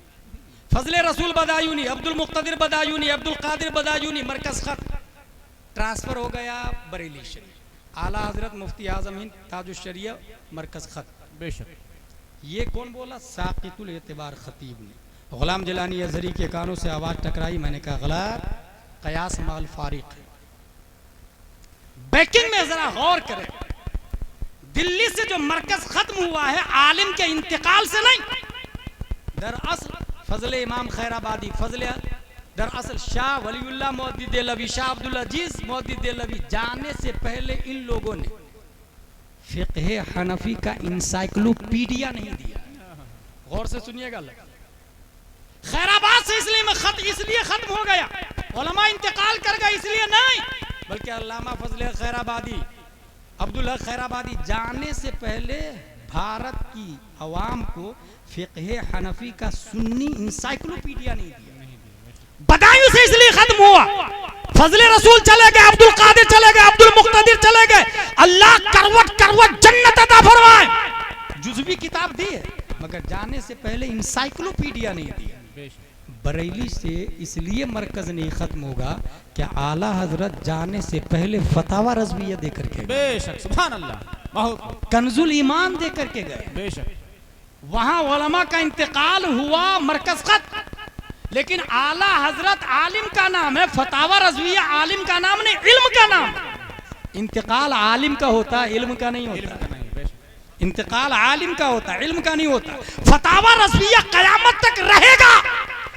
फजले रसूल बदायूनी, अब्दुल मुक्तदिर बदायूनी, अब्दुल कादिर बदायूनी, मरकज खत्म। ट्रांसफर हो गया बरेली शरीफ, आला हजरत मुफ्ती आजम हिंद ताजुश शरिया, मरकज खत्म। बेशक ये कौन बोला? साकितुल एतबार खतीब ने। गुलाम जिलानी अजहरी के कानों से आवाज टकराई, मैंने कहा गलत, कयास माल फारिक है। बैकिंग में जरा गौर करें, दिल्ली से जो मरकज खत्म हुआ है आलिम के इंतकाल से नहीं, दरअसल फजले इमाम खैराबादी, फजले दरअसल शाह वलीउल्लाह मोहद्दी देहलवी, शाह अब्दुल अजीज मोहद्दी देहलवी जाने से पहले इन लोगों ने फिक़्ह हनफी का इंसाइक्लोपीडिया नहीं दिया। गौर से सुनिएगा, खैराबाद से इसलिए खत्म हो गया, उलमा इंतकाल कर गए इसलिए नहीं, बल्कि अल्लामा फजले खैराबादी, अब्दुल्ला खैराबादी जाने से पहले भारत की अवाम को फिक़्ह हनफी का सुन्नी इंसाइक्लोपीडिया नहीं दिया। बदायूं से इसलिए खत्म हुआ, फजले रसूल चले गए, अब्दुल कादिर चले गए, अब्दुल मुक्तदिर चले गए, अल्लाह करवट करवट जन्नत अता फरमाए। जुज़वी किताब दी है मगर जाने से पहले इंसाइक्लोपीडिया नहीं दिया। बरेली से इसलिए मरकज नहीं खत्म होगा कि आला हजरत जाने से पहले फतावा रज़विया दे करके, बेशक सुभान अल्लाह, कंजुल ईमान दे करके गए। बेशक वहां उलमा का इंतकाल हुआ, मरकज खत्म, लेकिन आला हजरत आलिम का नाम है, फतावा रज़विया आलिम का नाम नहीं, इल्म का नाम। इंतकाल आलिम का होता है, इल्म का नहीं होता। इंतकाल आलिम का होता है, इल्म का नहीं होता। फतावा रज़विया कयामत तक रहेगा,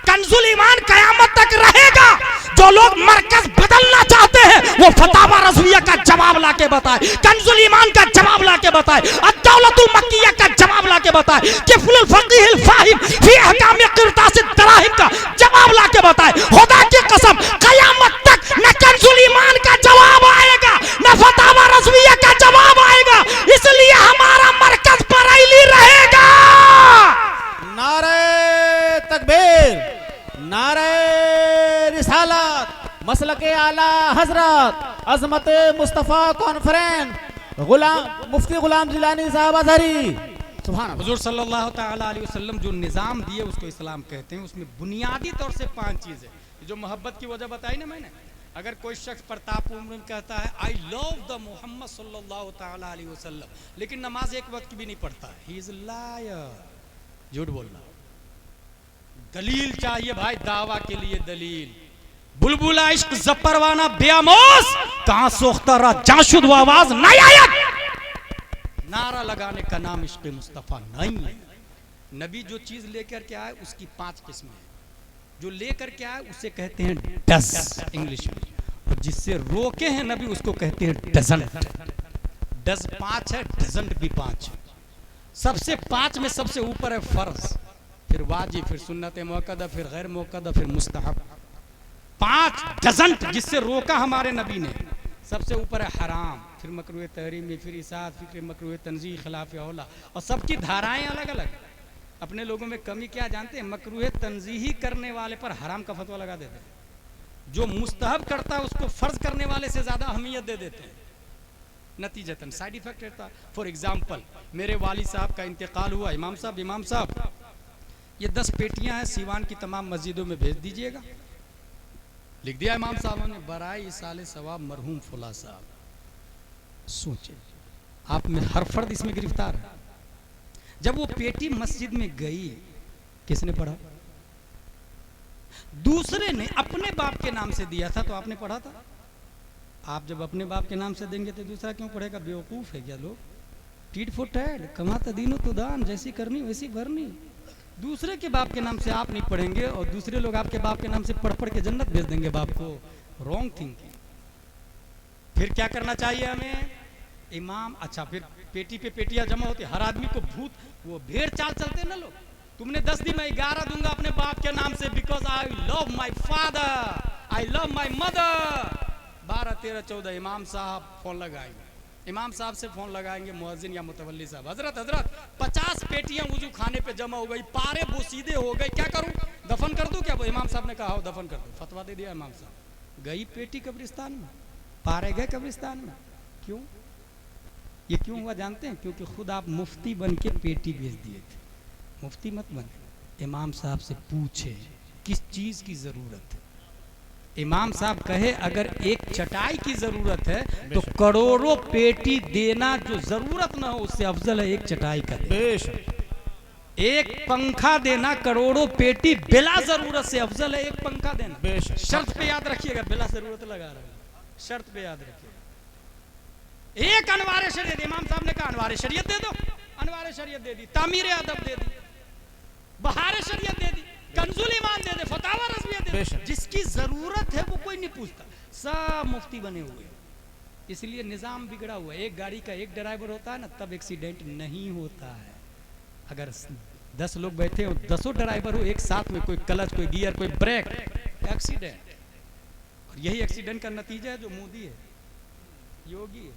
कंजुल ईमान कयामत तक रहेगा। जो लोग मरकज बदलना चाहते हैं वो फतावा रज़विया का जवाब लाके बताए, कंजुल ईमान का जवाब लाके बताए, अद-दौलतुल मक्किया का जवाब लाके बताए, किफ़लुल फ़क़ीहिल फ़ाहिम फ़ी अहकाम क़िरतासिद दराहिम का जवाब लाके बताए। खुदा की कसम कयामत तक न कंजुल ईमान हजरत अजमत मुस्तफ़ा कॉन्फ्रेंस मुफ्ती गुलाम जिलानी साहब अजहरी। सुभान अल्लाह। हुजूर सल्लल्लाहु ताला अलैहि वसल्लम जो निज़ाम दिए उसको इस्लाम कहते हैं। उसमें बुनियादी तौर से 5 चीज़ है। जो मोहब्बत की वजह बताई ना मैंने, अगर कोई शख्स प्रतापपूर्ण कहता है आई लव द मोहम्मद सल्लल्लाहु ताला अलैहि वसल्लम, लेकिन नमाज एक वक्त की भी नहीं पढ़ता, ही इज लायर, झूठ बोलना। दलील चाहिए भाई, दावा के लिए दलील। बुलबुला इश्क जपरवाना बेआमोस कहां सोखता रहा जाशुद आवाज नहीं आयत। नारा लगाने का नाम इश्क मुस्तफा नहीं है। नबी जो चीज लेकर के आए उसकी 5 किस्में हैं। जो लेकर के आए उसे कहते हैं डज इंग्लिश में, और जिससे रोके हैं नबी उसको कहते हैं डजंट। डज 5 है, डजंट भी 5 है। सबसे 5 में सबसे ऊपर है फर्ज, फिर वाजिब, फिर सुन्नत मुअक्कदा, फिर गैर मुअक्कदा, फिर मुस्तहब। 5 डजंट जिससे रोका हमारे नबी ने। सबसे ऊपर है हराम, फिर मकरूह तहरीमी, फिर इसात, फिर मकरूह तंज़ीह, खिलाफ औला, और सबकी धाराएं अलग अलग। अपने लोगों में कमी क्या जानते हैं, मकरूह तंज़ीही करने वाले पर हराम का फतवा लगा देते हैं। जो मुस्तहब करता है उसको फर्ज करने वाले से ज़्यादा अहमियत दे देते हैं। नतीजतन साइड इफेक्ट रहता है। फॉर एग्जाम्पल, मेरे वाली साहब का इंतकाल हुआ। इमाम साहब ये 10 पेटियां हैं, सीवान की तमाम मस्जिदों में भेज दीजिएगा। लिख दिया इमाम साहब ने, बराए इसाले सवाब मरहूम फुला साहब। सोचे आप में हर फर्द इसमें गिरफ्तार है। जब वो पेटी मस्जिद में गई, किसने पढ़ा? दूसरे ने अपने बाप के नाम से दिया था, तो आपने पढ़ा था। आप जब अपने बाप के नाम से देंगे तो दूसरा क्यों पढ़ेगा? बेवकूफ है क्या लोग? टीट फॉर टैट, कमाता दीनो तो दान, जैसी करनी वैसी भरनी। दूसरे के बाप के नाम से आप नहीं पढ़ेंगे और दूसरे लोग आपके बाप के नाम से पढ़ पढ़ के जन्नत भेज देंगे बाप को। Wrong thinking. फिर क्या करना चाहिए हमें? इमाम, अच्छा फिर पेटी पे पेटियां जमा होती, हर आदमी को भूत वो भेड़ चाल चलते ना लोग। तुमने 10 दी, मैं 11 दूंगा अपने बाप के नाम से, because I love my father, I love my mother. 12, 13, 14 इमाम साहब फोन लगाएंगे। इमाम साहब से फोन लगाएंगे मुअज्जिन या मुतवल्ली साहब, हजरत 50 पेटियां वुजू खाने पे जमा हो गई, पारे बोसीदे हो गए, क्या करूं? दफन कर दूं क्या? वो इमाम साहब ने कहा हो दफन कर दो, फतवा दे दिया इमाम साहब। गई पेटी कब्रिस्तान में, पारे गए कब्रिस्तान में। क्यों? ये क्यों हुआ जानते हैं? क्योंकि खुद आप मुफ्ती बन के पेटी भेज दिए थे। मुफ्ती मत बने, इमाम साहब से पूछे किस चीज की जरूरत है। इमाम साहब कहे अगर एक चटाई की जरूरत है तो करोड़ों पेटी देना जो जरूरत ना हो उससे अफजल है एक चटाई का। एक पंखा देना करोड़ों पेटी बिला जरूरत से अफजल है एक पंखा देना। शर्त पे याद रखिएगा, बिला जरूरत लगा रहा है, शर्त पे याद रखिएगा। एक अनवार शरीयत, इमाम साहब ने कहा अनवार शरीयत दे दो, अनवार शरीयत दे दी, तामीर अदब दे दी, बहार शरीयत दे दी, कंजुल ईमान दे दे, फतावा रज़विया दे दे। जिसकी जरूरत है वो कोई नहीं पूछता, सब मुफ्ती बने हुए। इसलिए निजाम बिगड़ा हुआ है। एक गाड़ी का एक ड्राइवर होता है ना, तब एक्सीडेंट नहीं होता है। अगर 10 लोग बैठे हो, 10 ड्राइवर हो एक साथ में, कोई क्लच, कोई गियर, कोई ब्रेक, एक्सीडेंट। और यही एक्सीडेंट का नतीजा है जो मोदी है, योगी है,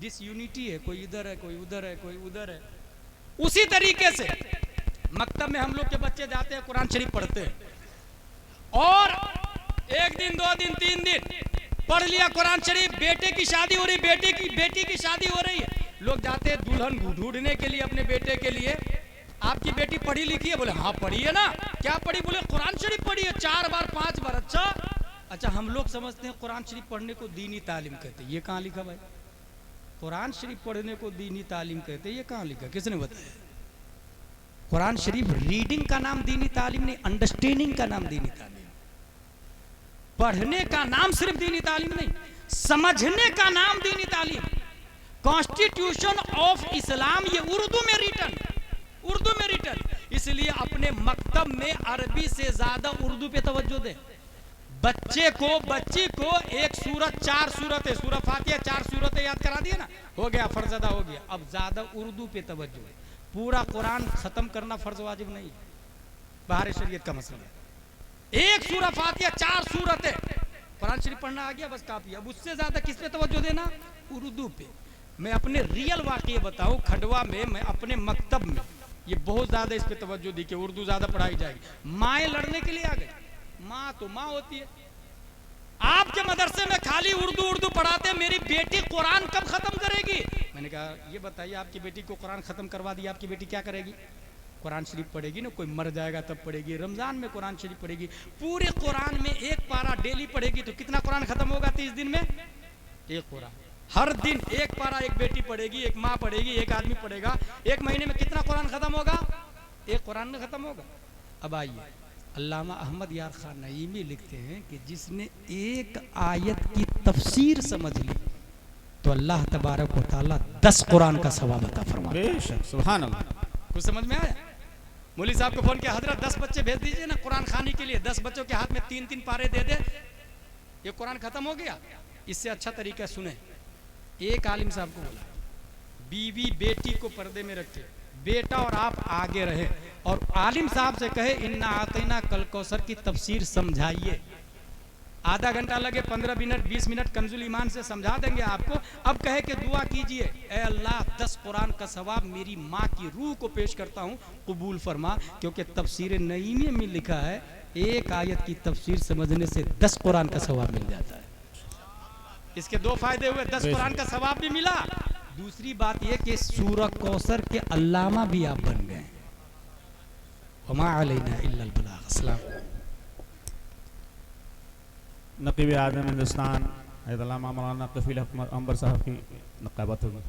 डिसयूनिटी है, कोई इधर है, कोई उधर है, कोई उधर है। उसी तरीके से मकतब में हम लोग के बच्चे जाते हैं, कुरान शरीफ पढ़ते हैं, और 1 दिन 2 दिन 3 दिन पढ़ लिया कुरान शरीफ, बेटे की शादी हो रही, बेटी की शादी हो रही है, लोग जाते हैं दुल्हन ढूंढने के लिए अपने बेटे के लिए। आपकी बेटी पढ़ी लिखी है? बोले हाँ पढ़ी है ना। क्या पढ़ी? बोले कुरान शरीफ पढ़ी है 4 बार 5 बार। अच्छा हम लोग समझते हैं कुरान शरीफ पढ़ने को दीनी तालीम कहते हैं। ये कहाँ लिखा भाई? कुरान शरीफ पढ़ने को दीनी तालीम कहते हैं, ये कहाँ लिखा? किसने बताया? कुरान शरीफ रीडिंग का नाम दीनी तालीम नहीं, अंडरस्टैंडिंग का नाम दीनी तालीम। पढ़ने का नाम सिर्फ दीनी तालीम नहीं, समझने का नाम दीनी तालीम। कॉन्स्टिट्यूशन ऑफ इस्लाम ये उर्दू में रिटन। इसलिए अपने मकतब में अरबी से ज्यादा उर्दू पे तवज्जो दे। बच्ची को एक सूरत 4 सूरत है, सूरह फातिहा 4 सूरतें याद करा दिए ना, हो गया फर्ज अदा हो गया। अब ज्यादा उर्दू पे तवज्जो है। पूरा कुरान खत्म करना फर्ज वाजिब नहीं है, बाहर शरीयत का मसला है। एक सूरह फातिहा 4 सूरत है, कुरान शरीफ पढ़ना आ गया बस काफी। अब उससे ज्यादा किस पे तवज्जो देना? उर्दू पे। मैं अपने रियल वाकये बताऊं, खंडवा में मैं अपने मकतब में ये बहुत ज्यादा इस पे तवज्जो दी कि उर्दू ज्यादा पढ़ाई जाएगी। माएँ लड़ने के लिए आ गई। माँ तो माँ होती है, आपके मदरसे में खाली उर्दू उर्दू पढ़ाते, मेरी बेटी कुरान कब खत्म करेगी? मैंने कहा ये बताइए, आपकी बेटी को कुरान खत्म करवा दिया, आपकी बेटी क्या करेगी? कुरान शरीफ पढ़ेगी ना, कोई मर जाएगा तब पढ़ेगी। रमजान में कुरान शरीफ पढ़ेगी, पूरे कुरान में एक पारा डेली पढ़ेगी तो कितना कुरान खत्म होगा 30 दिन में? एक कुरान। हर दिन एक पारा एक बेटी पढ़ेगी, एक माँ पढ़ेगी, एक आदमी पढ़ेगा, एक महीने में कितना कुरान खत्म होगा? एक कुरान में खत्म होगा। अब आइए, अल्लामा अहमद यार खान नईमी लिखते हैं कि जिसने एक आयत की तफसीर समझ ली तो अल्लाह तबारक व तआला 10 कुरान का सवाब अता फरमाता है। बेशक, सुभान अल्लाह। कुछ समझ में आया? मौलवी साहब को फोन किया, हजरत 10 बच्चे भेज दीजिए ना कुरान खानी के लिए, 10 बच्चों के हाथ में 3-3 पारे दे दे, ये कुरान खत्म हो गया। इससे अच्छा तरीका सुने, एक आलिम साहब को बोला बीवी बेटी को पर्दे में रखे, बेटा और आप आगे रहे, और आलिम साहब से कहे इन्ना आतीना कल कौसर की तफसीर समझाइए। आधा घंटा लगे, 15 मिनट 20 मिनट कंजुल ईमान से समझा देंगे आपको। अब कहे कि दुआ कीजिए, ए अल्लाह 10 कुरान का सवाब मेरी माँ की रूह को पेश करता हूँ, कबूल फरमा। क्योंकि तफसीर नईमी में लिखा है एक आयत की तफसीर समझने से 10 कुरान का सवाब मिल जाता है। इसके 2 फायदे हुए, 10 कुरान का सवाब भी मिला, दूसरी बात यह कि सूरह कौसर के अल्लामा भी आप बन गए। वमा अलैना इल्लल बलाग। अस्सलाम। नकीब आज़म हिंदुस्तान अल्लामा मौलाना कफील अंबर साहब की नक़ाबत होगी।